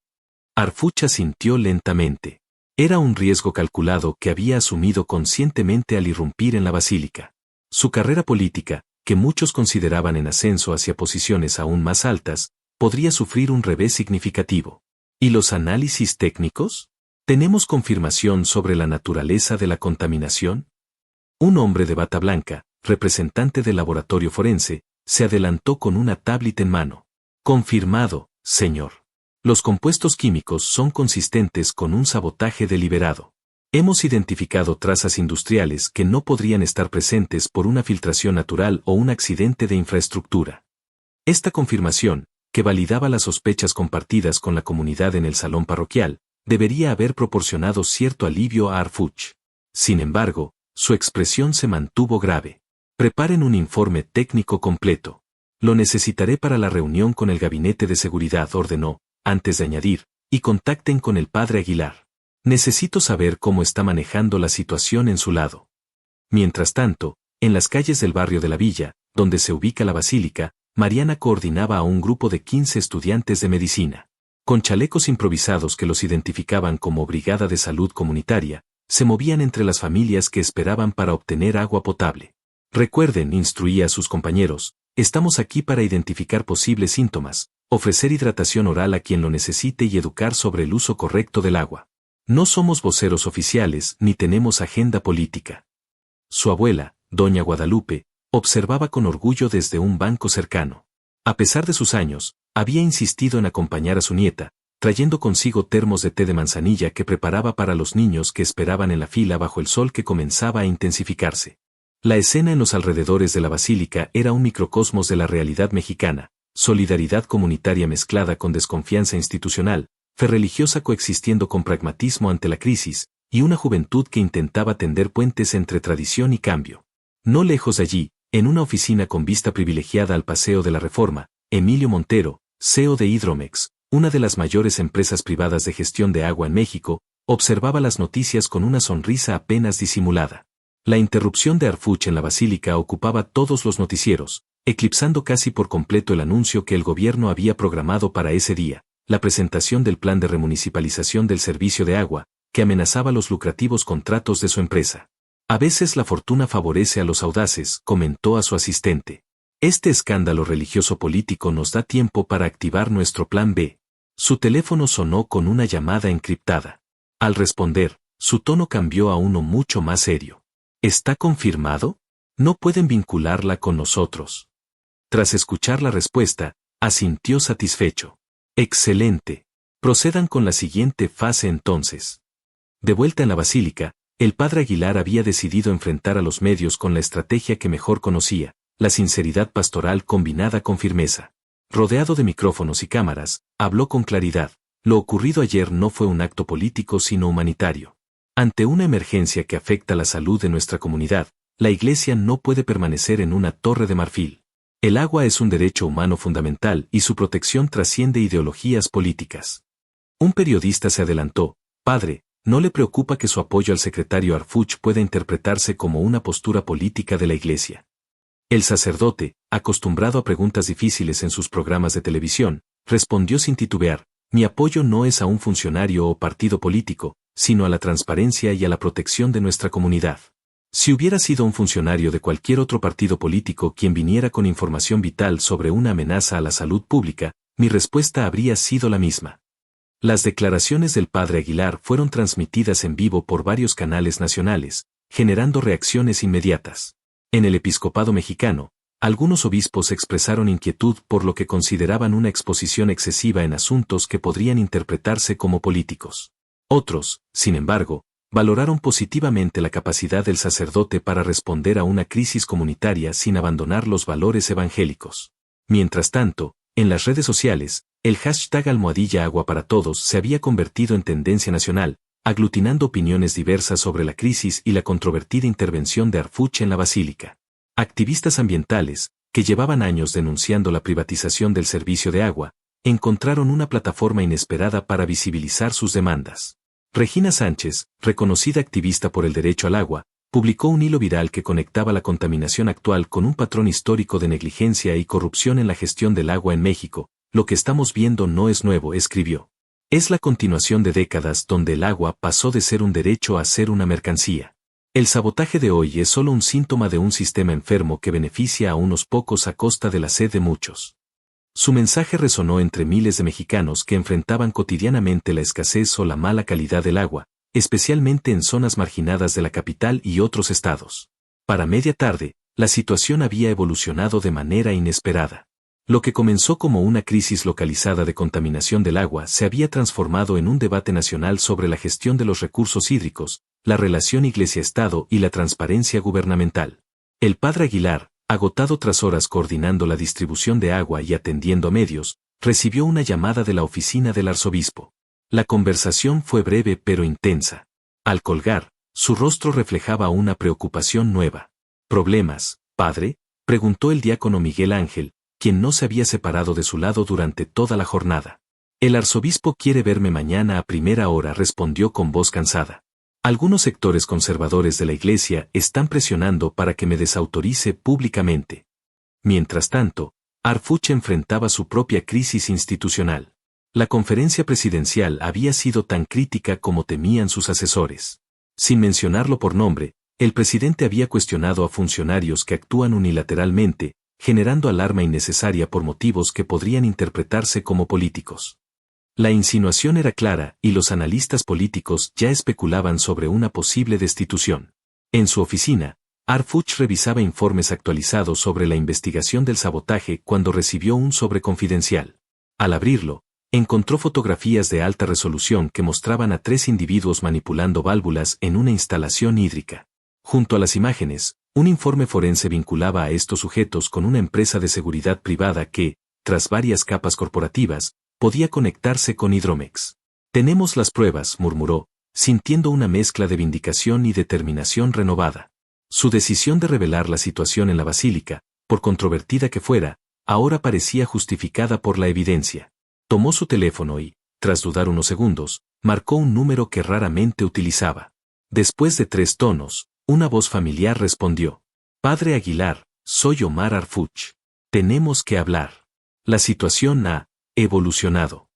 Arfuch asintió lentamente. Era un riesgo calculado que había asumido conscientemente al irrumpir en la basílica. Su carrera política, que muchos consideraban en ascenso hacia posiciones aún más altas, podría sufrir un revés significativo. ¿Y los análisis técnicos? ¿Tenemos confirmación sobre la naturaleza de la contaminación? Un hombre de bata blanca, representante del laboratorio forense, se adelantó con una tablet en mano. Confirmado, señor. Los compuestos químicos son consistentes con un sabotaje deliberado. Hemos identificado trazas industriales que no podrían estar presentes por una filtración natural o un accidente de infraestructura. Esta confirmación, que validaba las sospechas compartidas con la comunidad en el salón parroquial, debería haber proporcionado cierto alivio a Harfuch. Sin embargo, su expresión se mantuvo grave. Preparen un informe técnico completo. Lo necesitaré para la reunión con el gabinete de seguridad, ordenó, antes de añadir, y contacten con el padre Aguilar. Necesito saber cómo está manejando la situación en su lado. Mientras tanto, en las calles del barrio de la villa, donde se ubica la basílica, Mariana coordinaba a un grupo de 15 estudiantes de medicina. Con chalecos improvisados que los identificaban como Brigada de Salud Comunitaria, se movían entre las familias que esperaban para obtener agua potable. Recuerden, instruía a sus compañeros, estamos aquí para identificar posibles síntomas, ofrecer hidratación oral a quien lo necesite y educar sobre el uso correcto del agua. No somos voceros oficiales ni tenemos agenda política. Su abuela, doña Guadalupe, observaba con orgullo desde un banco cercano. A pesar de sus años, había insistido en acompañar a su nieta, trayendo consigo termos de té de manzanilla que preparaba para los niños que esperaban en la fila bajo el sol que comenzaba a intensificarse. La escena en los alrededores de la basílica era un microcosmos de la realidad mexicana, solidaridad comunitaria mezclada con desconfianza institucional, fe religiosa coexistiendo con pragmatismo ante la crisis, y una juventud que intentaba tender puentes entre tradición y cambio. No lejos de allí, en una oficina con vista privilegiada al Paseo de la Reforma, Emilio Montero, CEO de Hidromex, una de las mayores empresas privadas de gestión de agua en México, observaba las noticias con una sonrisa apenas disimulada. La interrupción de Harfuch en la basílica ocupaba todos los noticieros, eclipsando casi por completo el anuncio que el gobierno había programado para ese día, la presentación del plan de remunicipalización del servicio de agua, que amenazaba los lucrativos contratos de su empresa. A veces la fortuna favorece a los audaces, comentó a su asistente. Este escándalo religioso-político nos da tiempo para activar nuestro plan B. Su teléfono sonó con una llamada encriptada. Al responder, su tono cambió a uno mucho más serio. ¿Está confirmado? No pueden vincularla con nosotros. Tras escuchar la respuesta, asintió satisfecho. Excelente. Procedan con la siguiente fase entonces. De vuelta en la basílica, el padre Aguilar había decidido enfrentar a los medios con la estrategia que mejor conocía, la sinceridad pastoral combinada con firmeza. Rodeado de micrófonos y cámaras, habló con claridad. Lo ocurrido ayer no fue un acto político sino humanitario. Ante una emergencia que afecta la salud de nuestra comunidad, la Iglesia no puede permanecer en una torre de marfil. El agua es un derecho humano fundamental y su protección trasciende ideologías políticas. Un periodista se adelantó. Padre, ¿no le preocupa que su apoyo al secretario Harfuch pueda interpretarse como una postura política de la Iglesia? El sacerdote, acostumbrado a preguntas difíciles en sus programas de televisión, respondió sin titubear, mi apoyo no es a un funcionario o partido político, sino a la transparencia y a la protección de nuestra comunidad. Si hubiera sido un funcionario de cualquier otro partido político quien viniera con información vital sobre una amenaza a la salud pública, mi respuesta habría sido la misma. Las declaraciones del padre Aguilar fueron transmitidas en vivo por varios canales nacionales, generando reacciones inmediatas. En el episcopado mexicano, algunos obispos expresaron inquietud por lo que consideraban una exposición excesiva en asuntos que podrían interpretarse como políticos. Otros, sin embargo, valoraron positivamente la capacidad del sacerdote para responder a una crisis comunitaria sin abandonar los valores evangélicos. Mientras tanto, en las redes sociales, el hashtag #Agua para Todos se había convertido en tendencia nacional, aglutinando opiniones diversas sobre la crisis y la controvertida intervención de Harfuch en la basílica. Activistas ambientales, que llevaban años denunciando la privatización del servicio de agua, encontraron una plataforma inesperada para visibilizar sus demandas. Regina Sánchez, reconocida activista por el derecho al agua, publicó un hilo viral que conectaba la contaminación actual con un patrón histórico de negligencia y corrupción en la gestión del agua en México. Lo que estamos viendo no es nuevo, escribió. Es la continuación de décadas donde el agua pasó de ser un derecho a ser una mercancía. El sabotaje de hoy es solo un síntoma de un sistema enfermo que beneficia a unos pocos a costa de la sed de muchos. Su mensaje resonó entre miles de mexicanos que enfrentaban cotidianamente la escasez o la mala calidad del agua, especialmente en zonas marginadas de la capital y otros estados. Para media tarde, la situación había evolucionado de manera inesperada. Lo que comenzó como una crisis localizada de contaminación del agua se había transformado en un debate nacional sobre la gestión de los recursos hídricos, la relación iglesia-estado y la transparencia gubernamental. El padre Aguilar, agotado tras horas coordinando la distribución de agua y atendiendo a medios, recibió una llamada de la oficina del arzobispo. La conversación fue breve pero intensa. Al colgar, su rostro reflejaba una preocupación nueva. ¿Problemas, padre?, preguntó el diácono Miguel Ángel, quien no se había separado de su lado durante toda la jornada. El arzobispo quiere verme mañana a primera hora, respondió con voz cansada. Algunos sectores conservadores de la Iglesia están presionando para que me desautorice públicamente. Mientras tanto, Harfuch enfrentaba su propia crisis institucional. La conferencia presidencial había sido tan crítica como temían sus asesores. Sin mencionarlo por nombre, el presidente había cuestionado a funcionarios que actúan unilateralmente, generando alarma innecesaria por motivos que podrían interpretarse como políticos. La insinuación era clara y los analistas políticos ya especulaban sobre una posible destitución. En su oficina, Harfuch revisaba informes actualizados sobre la investigación del sabotaje cuando recibió un sobre confidencial. Al abrirlo, encontró fotografías de alta resolución que mostraban a 3 individuos manipulando válvulas en una instalación hídrica. Junto a las imágenes, un informe forense vinculaba a estos sujetos con una empresa de seguridad privada que, tras varias capas corporativas, podía conectarse con Hidromex. Tenemos las pruebas, murmuró, sintiendo una mezcla de vindicación y determinación renovada. Su decisión de revelar la situación en la basílica, por controvertida que fuera, ahora parecía justificada por la evidencia. Tomó su teléfono y, tras dudar unos segundos, marcó un número que raramente utilizaba. Después de 3 tonos, una voz familiar respondió. Padre Aguilar, soy Omar Harfuch. Tenemos que hablar. La situación ha evolucionado.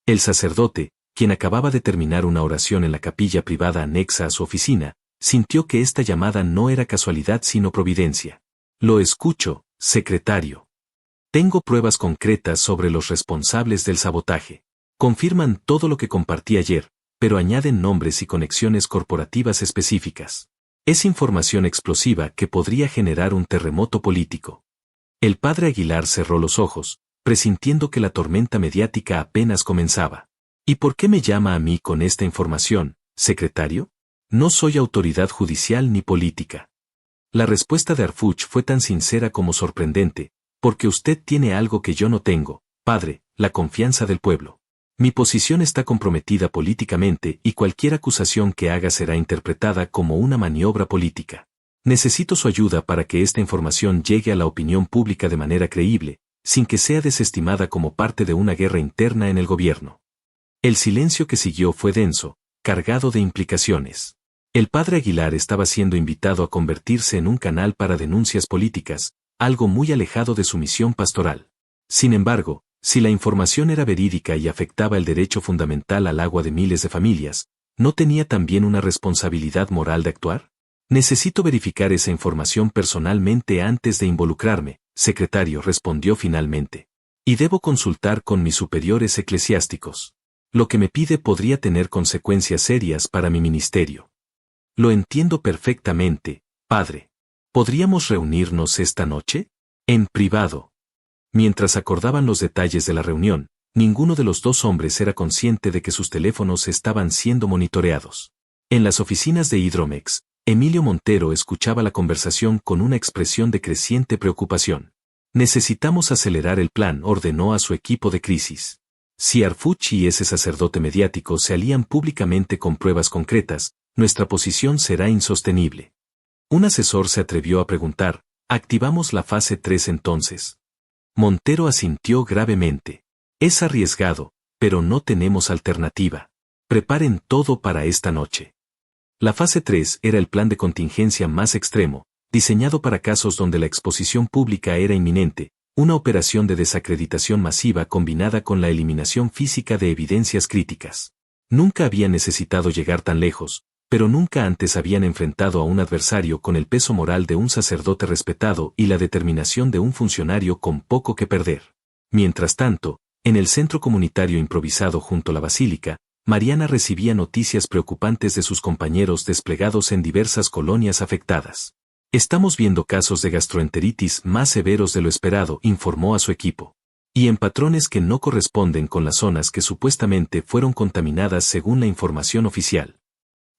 El sacerdote, quien acababa de terminar una oración en la capilla privada anexa a su oficina, sintió que esta llamada no era casualidad sino providencia. Lo escucho, secretario. Tengo pruebas concretas sobre los responsables del sabotaje. Confirman todo lo que compartí ayer, pero añaden nombres y conexiones corporativas específicas. Es información explosiva que podría generar un terremoto político. El padre Aguilar cerró los ojos, presintiendo que la tormenta mediática apenas comenzaba. ¿Y por qué me llama a mí con esta información, secretario? No soy autoridad judicial ni política. La respuesta de Harfuch fue tan sincera como sorprendente, porque usted tiene algo que yo no tengo, padre, la confianza del pueblo. Mi posición está comprometida políticamente y cualquier acusación que haga será interpretada como una maniobra política. Necesito su ayuda para que esta información llegue a la opinión pública de manera creíble, sin que sea desestimada como parte de una guerra interna en el gobierno. El silencio que siguió fue denso, cargado de implicaciones. El padre Aguilar estaba siendo invitado a convertirse en un canal para denuncias políticas, algo muy alejado de su misión pastoral. Sin embargo, si la información era verídica y afectaba el derecho fundamental al agua de miles de familias, ¿no tenía también una responsabilidad moral de actuar? Necesito verificar esa información personalmente antes de involucrarme, secretario, respondió finalmente. Y debo consultar con mis superiores eclesiásticos. Lo que me pide podría tener consecuencias serias para mi ministerio. Lo entiendo perfectamente, padre. ¿Podríamos reunirnos esta noche? En privado. Mientras acordaban los detalles de la reunión, ninguno de los 2 hombres era consciente de que sus teléfonos estaban siendo monitoreados. En las oficinas de Hidromex, Emilio Montero escuchaba la conversación con una expresión de creciente preocupación. Necesitamos acelerar el plan, ordenó a su equipo de crisis. Si Harfuch y ese sacerdote mediático se alían públicamente con pruebas concretas, nuestra posición será insostenible. Un asesor se atrevió a preguntar, ¿activamos la fase 3 entonces? Montero asintió gravemente. Es arriesgado, pero no tenemos alternativa. Preparen todo para esta noche. La fase 3 era el plan de contingencia más extremo, diseñado para casos donde la exposición pública era inminente, una operación de desacreditación masiva combinada con la eliminación física de evidencias críticas. Nunca habían necesitado llegar tan lejos, pero nunca antes habían enfrentado a un adversario con el peso moral de un sacerdote respetado y la determinación de un funcionario con poco que perder. Mientras tanto, en el centro comunitario improvisado junto a la basílica, Mariana recibía noticias preocupantes de sus compañeros desplegados en diversas colonias afectadas. Estamos viendo casos de gastroenteritis más severos de lo esperado, informó a su equipo. Y en patrones que no corresponden con las zonas que supuestamente fueron contaminadas según la información oficial.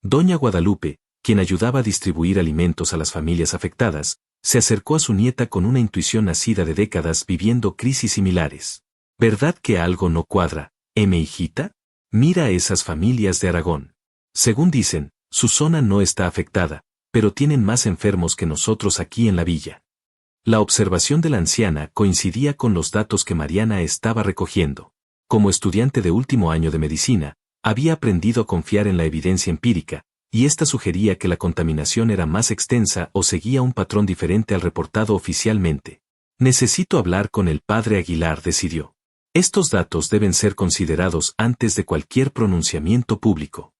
Doña Guadalupe, quien ayudaba a distribuir alimentos a las familias afectadas, se acercó a su nieta con una intuición nacida de décadas viviendo crisis similares. ¿Verdad que algo no cuadra, hijita? Mira a esas familias de Aragón. Según dicen, su zona no está afectada, pero tienen más enfermos que nosotros aquí en la villa. La observación de la anciana coincidía con los datos que Mariana estaba recogiendo. Como estudiante de último año de medicina, había aprendido a confiar en la evidencia empírica, y esta sugería que la contaminación era más extensa o seguía un patrón diferente al reportado oficialmente. Necesito hablar con el padre Aguilar, decidió. Estos datos deben ser considerados antes de cualquier pronunciamiento público.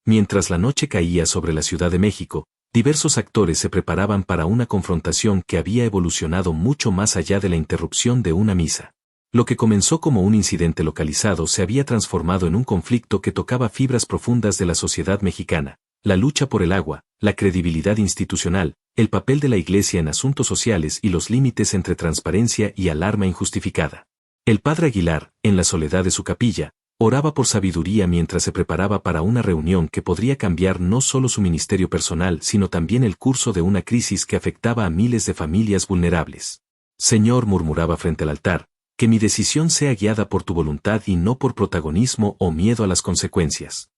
Mientras la noche caía sobre la Ciudad de México, diversos actores se preparaban para una confrontación que había evolucionado mucho más allá de la interrupción de una misa. Lo que comenzó como un incidente localizado se había transformado en un conflicto que tocaba fibras profundas de la sociedad mexicana: la lucha por el agua, la credibilidad institucional, el papel de la Iglesia en asuntos sociales y los límites entre transparencia y alarma injustificada. El padre Aguilar, en la soledad de su capilla, oraba por sabiduría mientras se preparaba para una reunión que podría cambiar no solo su ministerio personal sino también el curso de una crisis que afectaba a miles de familias vulnerables. Señor, murmuraba frente al altar, que mi decisión sea guiada por tu voluntad y no por protagonismo o miedo a las consecuencias.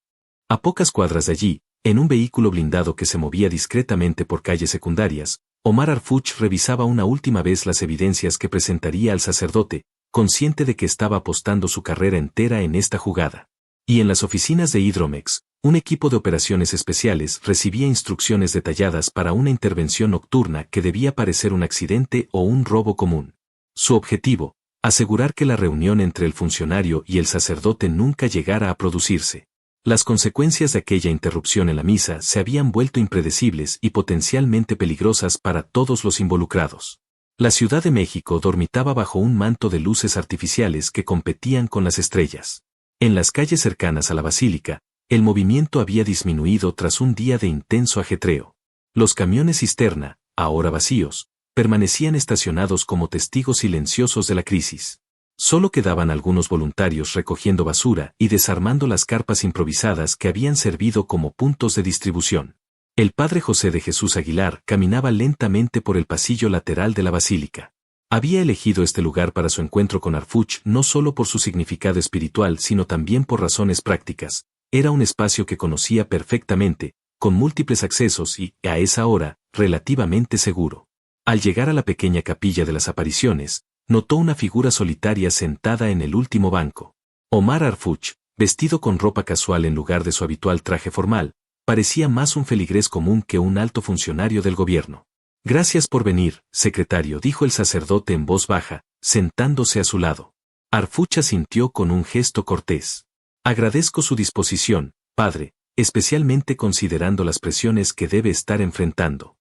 A pocas cuadras de allí, en un vehículo blindado que se movía discretamente por calles secundarias, Omar Arfuch revisaba una última vez las evidencias que presentaría al sacerdote, consciente de que estaba apostando su carrera entera en esta jugada. Y en las oficinas de Hidromex, un equipo de operaciones especiales recibía instrucciones detalladas para una intervención nocturna que debía parecer un accidente o un robo común. Su objetivo: asegurar que la reunión entre el funcionario y el sacerdote nunca llegara a producirse. Las consecuencias de aquella interrupción en la misa se habían vuelto impredecibles y potencialmente peligrosas para todos los involucrados. La Ciudad de México dormitaba bajo un manto de luces artificiales que competían con las estrellas. En las calles cercanas a la basílica, el movimiento había disminuido tras un día de intenso ajetreo. Los camiones cisterna, ahora vacíos, permanecían estacionados como testigos silenciosos de la crisis. Solo quedaban algunos voluntarios recogiendo basura y desarmando las carpas improvisadas que habían servido como puntos de distribución. El padre José de Jesús Aguilar caminaba lentamente por el pasillo lateral de la basílica. Había elegido este lugar para su encuentro con Arfuch no solo por su significado espiritual sino también por razones prácticas. Era un espacio que conocía perfectamente, con múltiples accesos y, a esa hora, relativamente seguro. Al llegar a la pequeña capilla de las apariciones, notó una figura solitaria sentada en el último banco. Omar Arfuch, vestido con ropa casual en lugar de su habitual traje formal, parecía más un feligrés común que un alto funcionario del gobierno. Gracias por venir, secretario, dijo el sacerdote en voz baja, sentándose a su lado. Arfuch asintió con un gesto cortés. Agradezco su disposición, padre, especialmente considerando las presiones que debe estar enfrentando.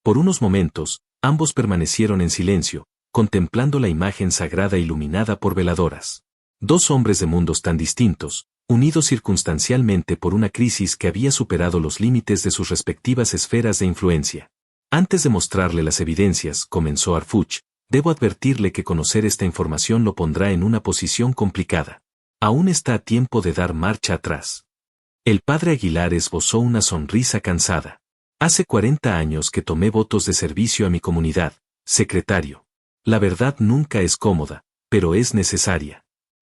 Por unos momentos, ambos permanecieron en silencio, contemplando la imagen sagrada iluminada por veladoras. Dos hombres de mundos tan distintos, unidos circunstancialmente por una crisis que había superado los límites de sus respectivas esferas de influencia. Antes de mostrarle las evidencias, comenzó Arfuch, debo advertirle que conocer esta información lo pondrá en una posición complicada. Aún está a tiempo de dar marcha atrás. El padre Aguilar esbozó una sonrisa cansada. Hace 40 años que tomé votos de servicio a mi comunidad, secretario. La verdad nunca es cómoda, pero es necesaria.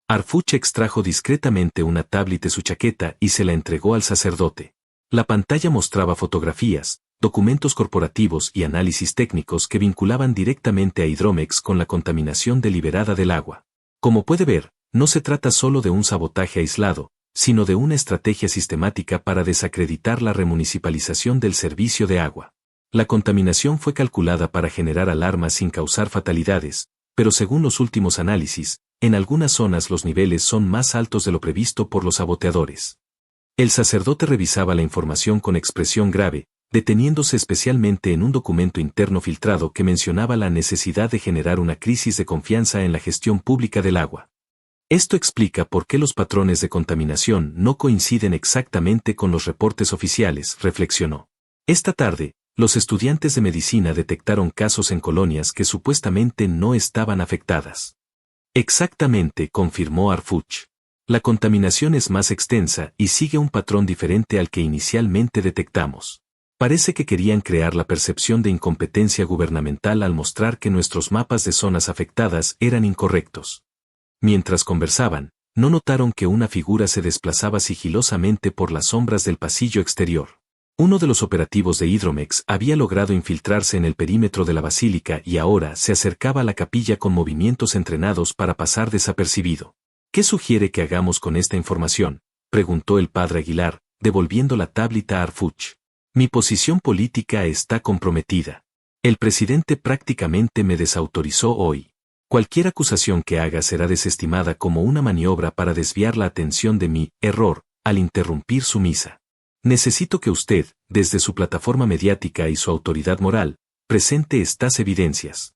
Arfuch extrajo discretamente una tablet de su chaqueta y se la entregó al sacerdote. La pantalla mostraba fotografías, documentos corporativos y análisis técnicos que vinculaban directamente a Hidromex con la contaminación deliberada del agua. Como puede ver, no se trata solo de un sabotaje aislado, sino de una estrategia sistemática para desacreditar la remunicipalización del servicio de agua. La contaminación fue calculada para generar alarmas sin causar fatalidades, pero según los últimos análisis, en algunas zonas los niveles son más altos de lo previsto por los saboteadores. El sacerdote revisaba la información con expresión grave, deteniéndose especialmente en un documento interno filtrado que mencionaba la necesidad de generar una crisis de confianza en la gestión pública del agua. Esto explica por qué los patrones de contaminación no coinciden exactamente con los reportes oficiales, reflexionó. Esta tarde, los estudiantes de medicina detectaron casos en colonias que supuestamente no estaban afectadas. Exactamente, confirmó Arfuch. La contaminación es más extensa y sigue un patrón diferente al que inicialmente detectamos. Parece que querían crear la percepción de incompetencia gubernamental al mostrar que nuestros mapas de zonas afectadas eran incorrectos. Mientras conversaban, no notaron que una figura se desplazaba sigilosamente por las sombras del pasillo exterior. Uno de los operativos de Hydromex había logrado infiltrarse en el perímetro de la basílica y ahora se acercaba a la capilla con movimientos entrenados para pasar desapercibido. ¿Qué sugiere que hagamos con esta información?, preguntó el padre Aguilar, devolviendo la tablita a Arfuch. Mi posición política está comprometida. El presidente prácticamente me desautorizó hoy. Cualquier acusación que haga será desestimada como una maniobra para desviar la atención de mi error al interrumpir su misa. Necesito que usted, desde su plataforma mediática y su autoridad moral, presente estas evidencias.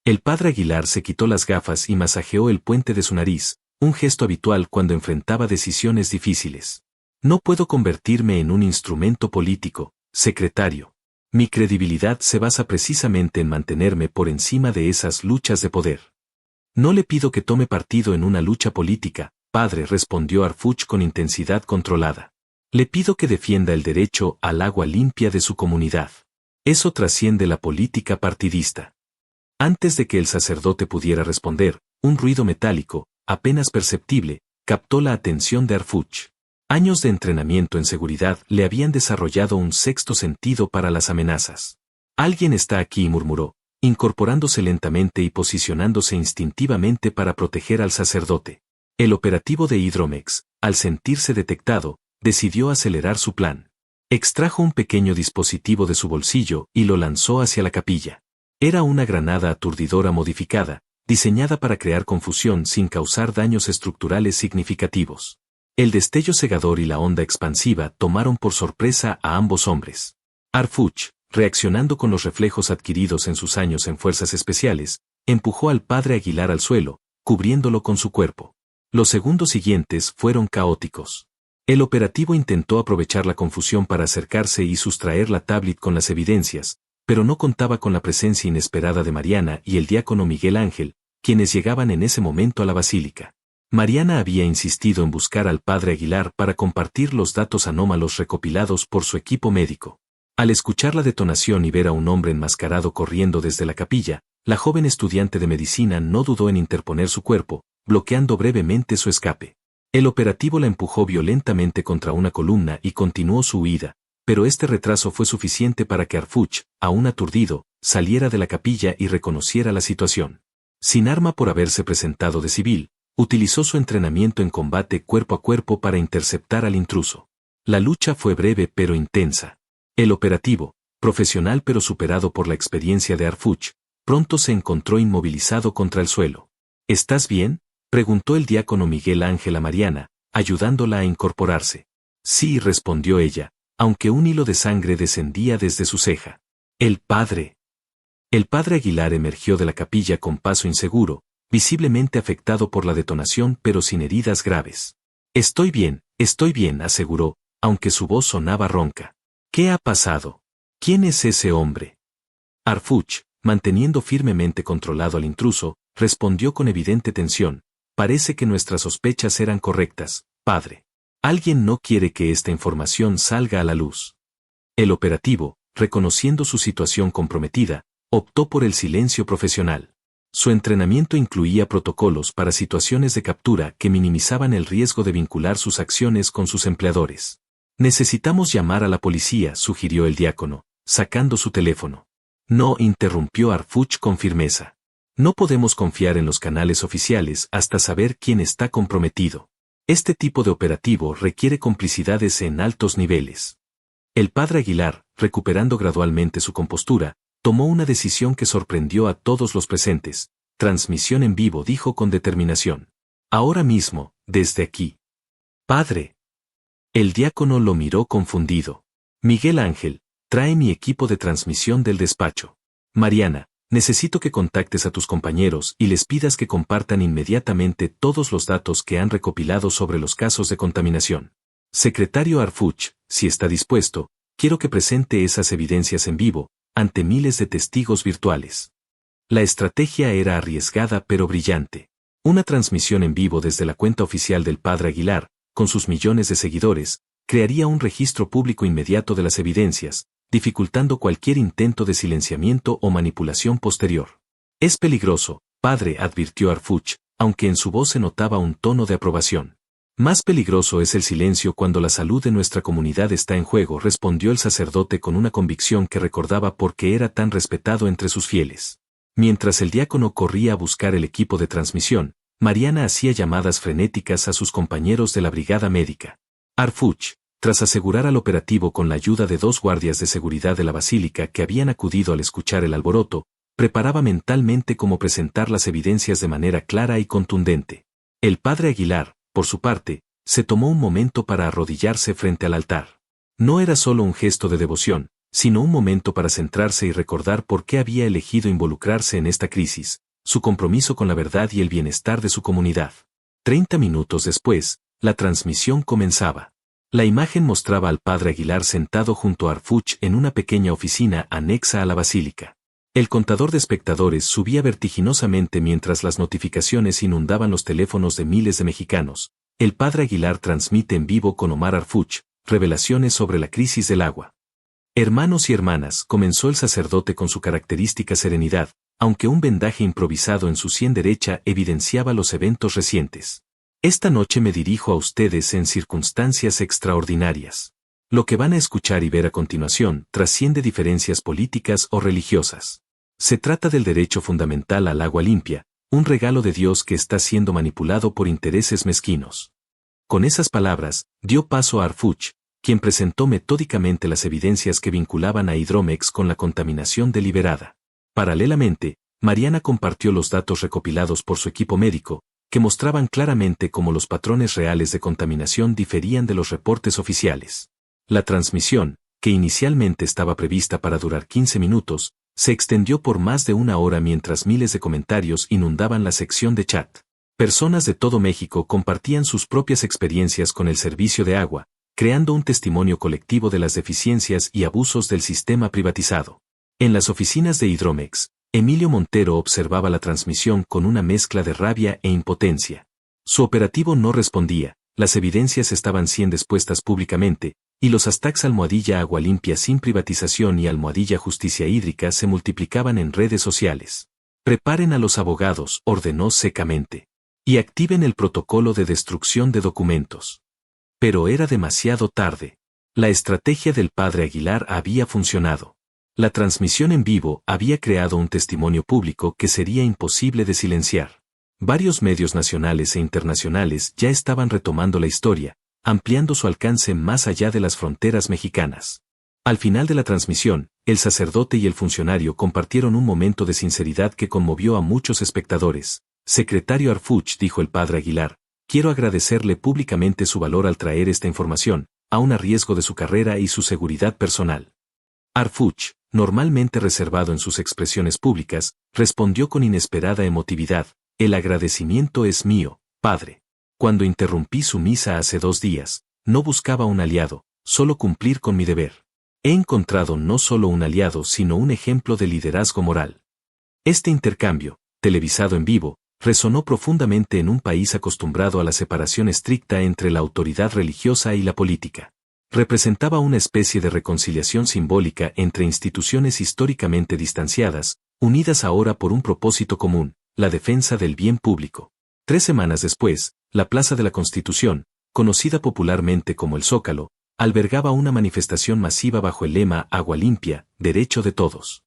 El padre Aguilar se quitó las gafas y masajeó el puente de su nariz, un gesto habitual cuando enfrentaba decisiones difíciles. No puedo convertirme en un instrumento político, secretario. Mi credibilidad se basa precisamente en mantenerme por encima de esas luchas de poder. No le pido que tome partido en una lucha política, padre, respondió Arfuch con intensidad controlada. Le pido que defienda el derecho al agua limpia de su comunidad. Eso trasciende la política partidista. Antes de que el sacerdote pudiera responder, un ruido metálico, apenas perceptible, captó la atención de Arfuch. Años de entrenamiento en seguridad le habían desarrollado un sexto sentido para las amenazas. Alguien está aquí, murmuró, incorporándose lentamente y posicionándose instintivamente para proteger al sacerdote. El operativo de Hydromex, al sentirse detectado, decidió acelerar su plan. Extrajo un pequeño dispositivo de su bolsillo y lo lanzó hacia la capilla. Era una granada aturdidora modificada, diseñada para crear confusión sin causar daños estructurales significativos. El destello cegador y la onda expansiva tomaron por sorpresa a ambos hombres. Arfuch, reaccionando con los reflejos adquiridos en sus años en fuerzas especiales, empujó al padre Aguilar al suelo, cubriéndolo con su cuerpo. Los segundos siguientes fueron caóticos. El operativo intentó aprovechar la confusión para acercarse y sustraer la tablet con las evidencias, pero no contaba con la presencia inesperada de Mariana y el diácono Miguel Ángel, quienes llegaban en ese momento a la basílica. Mariana había insistido en buscar al padre Aguilar para compartir los datos anómalos recopilados por su equipo médico. Al escuchar la detonación y ver a un hombre enmascarado corriendo desde la capilla, la joven estudiante de medicina no dudó en interponer su cuerpo, bloqueando brevemente su escape. El operativo la empujó violentamente contra una columna y continuó su huida, pero este retraso fue suficiente para que Arfuch, aún aturdido, saliera de la capilla y reconociera la situación. Sin arma por haberse presentado de civil, utilizó su entrenamiento en combate cuerpo a cuerpo para interceptar al intruso. La lucha fue breve pero intensa. El operativo, profesional pero superado por la experiencia de Arfuch, pronto se encontró inmovilizado contra el suelo. ¿Estás bien?, preguntó el diácono Miguel Ángel a Mariana, ayudándola a incorporarse. Sí, respondió ella, aunque un hilo de sangre descendía desde su ceja. El padre Aguilar emergió de la capilla con paso inseguro, visiblemente afectado por la detonación pero sin heridas graves. Estoy bien, aseguró, aunque su voz sonaba ronca. ¿Qué ha pasado? ¿Quién es ese hombre? Arfuch, manteniendo firmemente controlado al intruso, respondió con evidente tensión. Parece que nuestras sospechas eran correctas, padre. Alguien no quiere que esta información salga a la luz. El operativo, reconociendo su situación comprometida, optó por el silencio profesional. Su entrenamiento incluía protocolos para situaciones de captura que minimizaban el riesgo de vincular sus acciones con sus empleadores. Necesitamos llamar a la policía, sugirió el diácono, sacando su teléfono. No, interrumpió Arfuch con firmeza. No podemos confiar en los canales oficiales hasta saber quién está comprometido. Este tipo de operativo requiere complicidades en altos niveles. El padre Aguilar, recuperando gradualmente su compostura, tomó una decisión que sorprendió a todos los presentes. Transmisión en vivo, dijo con determinación. Ahora mismo, desde aquí. Padre. El diácono lo miró confundido. Miguel Ángel, trae mi equipo de transmisión del despacho. Mariana, necesito que contactes a tus compañeros y les pidas que compartan inmediatamente todos los datos que han recopilado sobre los casos de contaminación. Secretario Arfuch, si está dispuesto, quiero que presente esas evidencias en vivo, ante miles de testigos virtuales. La estrategia era arriesgada pero brillante. Una transmisión en vivo desde la cuenta oficial del padre Aguilar, con sus millones de seguidores, crearía un registro público inmediato de las evidencias, dificultando cualquier intento de silenciamiento o manipulación posterior. Es peligroso, padre, advirtió Harfuch, aunque en su voz se notaba un tono de aprobación. Más peligroso es el silencio cuando la salud de nuestra comunidad está en juego, respondió el sacerdote con una convicción que recordaba por qué era tan respetado entre sus fieles. Mientras el diácono corría a buscar el equipo de transmisión, Mariana hacía llamadas frenéticas a sus compañeros de la brigada médica. Harfuch, tras asegurar al operativo con la ayuda de 2 guardias de seguridad de la basílica que habían acudido al escuchar el alboroto, preparaba mentalmente cómo presentar las evidencias de manera clara y contundente. El padre Aguilar, por su parte, se tomó un momento para arrodillarse frente al altar. No era solo un gesto de devoción, sino un momento para centrarse y recordar por qué había elegido involucrarse en esta crisis, su compromiso con la verdad y el bienestar de su comunidad. 30 minutos después, la transmisión comenzaba. La imagen mostraba al padre Aguilar sentado junto a Harfuch en una pequeña oficina anexa a la basílica. El contador de espectadores subía vertiginosamente mientras las notificaciones inundaban los teléfonos de miles de mexicanos. El padre Aguilar transmite en vivo con Omar Harfuch, revelaciones sobre la crisis del agua. Hermanos y hermanas, comenzó el sacerdote con su característica serenidad, aunque un vendaje improvisado en su sien derecha evidenciaba los eventos recientes. Esta noche me dirijo a ustedes en circunstancias extraordinarias. Lo que van a escuchar y ver a continuación trasciende diferencias políticas o religiosas. Se trata del derecho fundamental al agua limpia, un regalo de Dios que está siendo manipulado por intereses mezquinos. Con esas palabras, dio paso a Harfuch, quien presentó metódicamente las evidencias que vinculaban a Hidromex con la contaminación deliberada. Paralelamente, Mariana compartió los datos recopilados por su equipo médico, que mostraban claramente cómo los patrones reales de contaminación diferían de los reportes oficiales. La transmisión, que inicialmente estaba prevista para durar 15 minutos, se extendió por más de 1 hora mientras miles de comentarios inundaban la sección de chat. Personas de todo México compartían sus propias experiencias con el servicio de agua, creando un testimonio colectivo de las deficiencias y abusos del sistema privatizado. En las oficinas de Hidromex, Emilio Montero observaba la transmisión con una mezcla de rabia e impotencia. Su operativo no respondía, las evidencias estaban siendo expuestas públicamente, y los hashtags almohadilla agua limpia sin privatización y almohadilla justicia hídrica se multiplicaban en redes sociales. Preparen a los abogados, ordenó secamente. Y activen el protocolo de destrucción de documentos. Pero era demasiado tarde. La estrategia del padre Aguilar había funcionado. La transmisión en vivo había creado un testimonio público que sería imposible de silenciar. Varios medios nacionales e internacionales ya estaban retomando la historia, ampliando su alcance más allá de las fronteras mexicanas. Al final de la transmisión, el sacerdote y el funcionario compartieron un momento de sinceridad que conmovió a muchos espectadores. Secretario Harfuch, dijo el padre Aguilar, quiero agradecerle públicamente su valor al traer esta información, aun a riesgo de su carrera y su seguridad personal. Harfuch, normalmente reservado en sus expresiones públicas, respondió con inesperada emotividad, el agradecimiento es mío, padre. Cuando interrumpí su misa hace 2 días, no buscaba un aliado, solo cumplir con mi deber. He encontrado no solo un aliado sino un ejemplo de liderazgo moral. Este intercambio, televisado en vivo, resonó profundamente en un país acostumbrado a la separación estricta entre la autoridad religiosa y la política. Representaba una especie de reconciliación simbólica entre instituciones históricamente distanciadas, unidas ahora por un propósito común, la defensa del bien público. 3 semanas después, la Plaza de la Constitución, conocida popularmente como el Zócalo, albergaba una manifestación masiva bajo el lema Agua limpia, derecho de todos.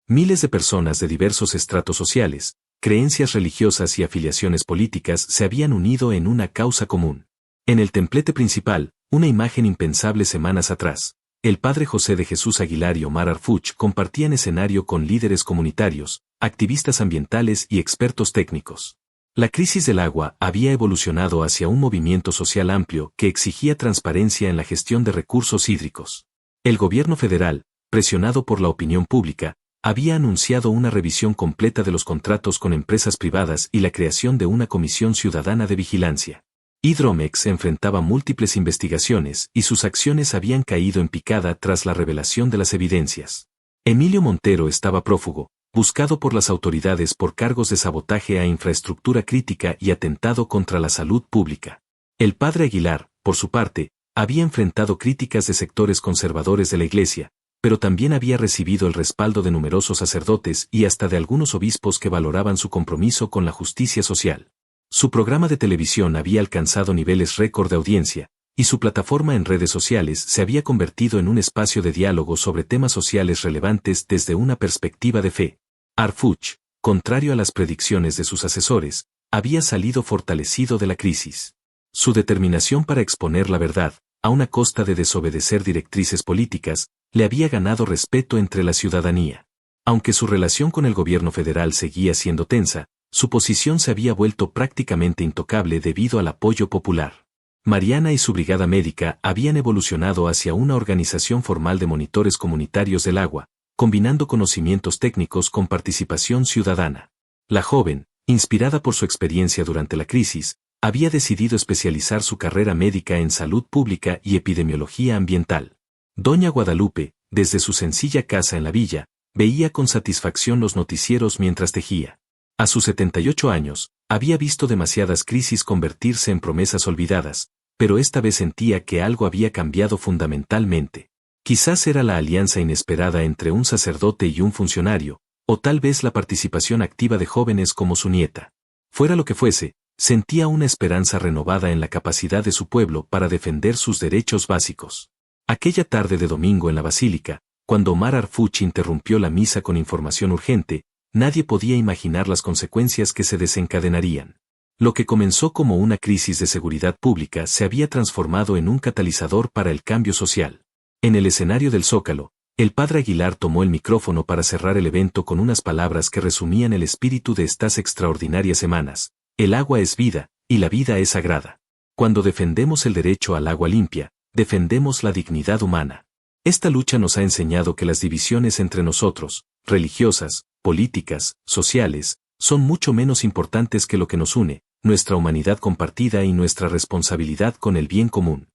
Miles de personas de diversos estratos sociales, creencias religiosas y afiliaciones políticas se habían unido en una causa común. En el templete principal, una imagen impensable semanas atrás, el padre José de Jesús Aguilar y Omar Harfuch compartían escenario con líderes comunitarios, activistas ambientales y expertos técnicos. La crisis del agua había evolucionado hacia un movimiento social amplio que exigía transparencia en la gestión de recursos hídricos. El gobierno federal, presionado por la opinión pública, había anunciado una revisión completa de los contratos con empresas privadas y la creación de una comisión ciudadana de vigilancia. Hidromex enfrentaba múltiples investigaciones y sus acciones habían caído en picada tras la revelación de las evidencias. Emilio Montero estaba prófugo, buscado por las autoridades por cargos de sabotaje a infraestructura crítica y atentado contra la salud pública. El padre Aguilar, por su parte, había enfrentado críticas de sectores conservadores de la Iglesia, pero también había recibido el respaldo de numerosos sacerdotes y hasta de algunos obispos que valoraban su compromiso con la justicia social. Su programa de televisión había alcanzado niveles récord de audiencia, y su plataforma en redes sociales se había convertido en un espacio de diálogo sobre temas sociales relevantes desde una perspectiva de fe. Arfuch, contrario a las predicciones de sus asesores, había salido fortalecido de la crisis. Su determinación para exponer la verdad, a una costa de desobedecer directrices políticas, le había ganado respeto entre la ciudadanía. Aunque su relación con el gobierno federal seguía siendo tensa, su posición se había vuelto prácticamente intocable debido al apoyo popular. Mariana y su brigada médica habían evolucionado hacia una organización formal de monitores comunitarios del agua, combinando conocimientos técnicos con participación ciudadana. La joven, inspirada por su experiencia durante la crisis, había decidido especializar su carrera médica en salud pública y epidemiología ambiental. Doña Guadalupe, desde su sencilla casa en la villa, veía con satisfacción los noticieros mientras tejía. A sus 78 años, había visto demasiadas crisis convertirse en promesas olvidadas, pero esta vez sentía que algo había cambiado fundamentalmente. Quizás era la alianza inesperada entre un sacerdote y un funcionario, o tal vez la participación activa de jóvenes como su nieta. Fuera lo que fuese, sentía una esperanza renovada en la capacidad de su pueblo para defender sus derechos básicos. Aquella tarde de domingo en la basílica, cuando Omar Arfuch interrumpió la misa con información urgente, nadie podía imaginar las consecuencias que se desencadenarían. Lo que comenzó como una crisis de seguridad pública se había transformado en un catalizador para el cambio social. En el escenario del Zócalo, el padre Aguilar tomó el micrófono para cerrar el evento con unas palabras que resumían el espíritu de estas extraordinarias semanas. El agua es vida, y la vida es sagrada. Cuando defendemos el derecho al agua limpia, defendemos la dignidad humana. Esta lucha nos ha enseñado que las divisiones entre nosotros, religiosas, políticas, sociales, son mucho menos importantes que lo que nos une, nuestra humanidad compartida y nuestra responsabilidad con el bien común.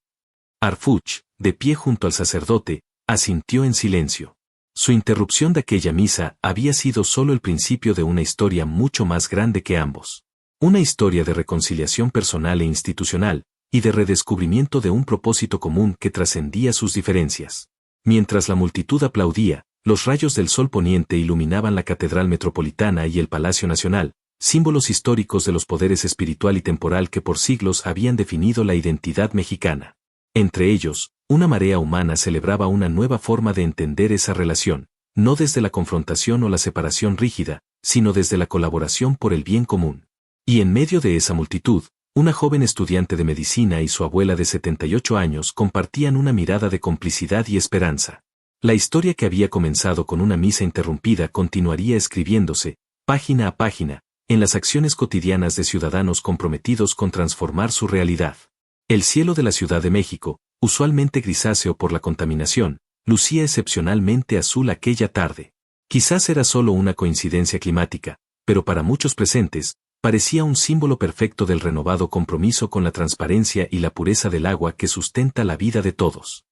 Arfuch, de pie junto al sacerdote, asintió en silencio. Su interrupción de aquella misa había sido solo el principio de una historia mucho más grande que ambos. Una historia de reconciliación personal e institucional, y de redescubrimiento de un propósito común que trascendía sus diferencias. Mientras la multitud aplaudía, los rayos del sol poniente iluminaban la Catedral Metropolitana y el Palacio Nacional, símbolos históricos de los poderes espiritual y temporal que por siglos habían definido la identidad mexicana. Entre ellos, una marea humana celebraba una nueva forma de entender esa relación, no desde la confrontación o la separación rígida, sino desde la colaboración por el bien común. Y en medio de esa multitud, una joven estudiante de medicina y su abuela de 78 años compartían una mirada de complicidad y esperanza. La historia que había comenzado con una misa interrumpida continuaría escribiéndose, página a página, en las acciones cotidianas de ciudadanos comprometidos con transformar su realidad. El cielo de la Ciudad de México, usualmente grisáceo por la contaminación, lucía excepcionalmente azul aquella tarde. Quizás era solo una coincidencia climática, pero para muchos presentes, parecía un símbolo perfecto del renovado compromiso con la transparencia y la pureza del agua que sustenta la vida de todos.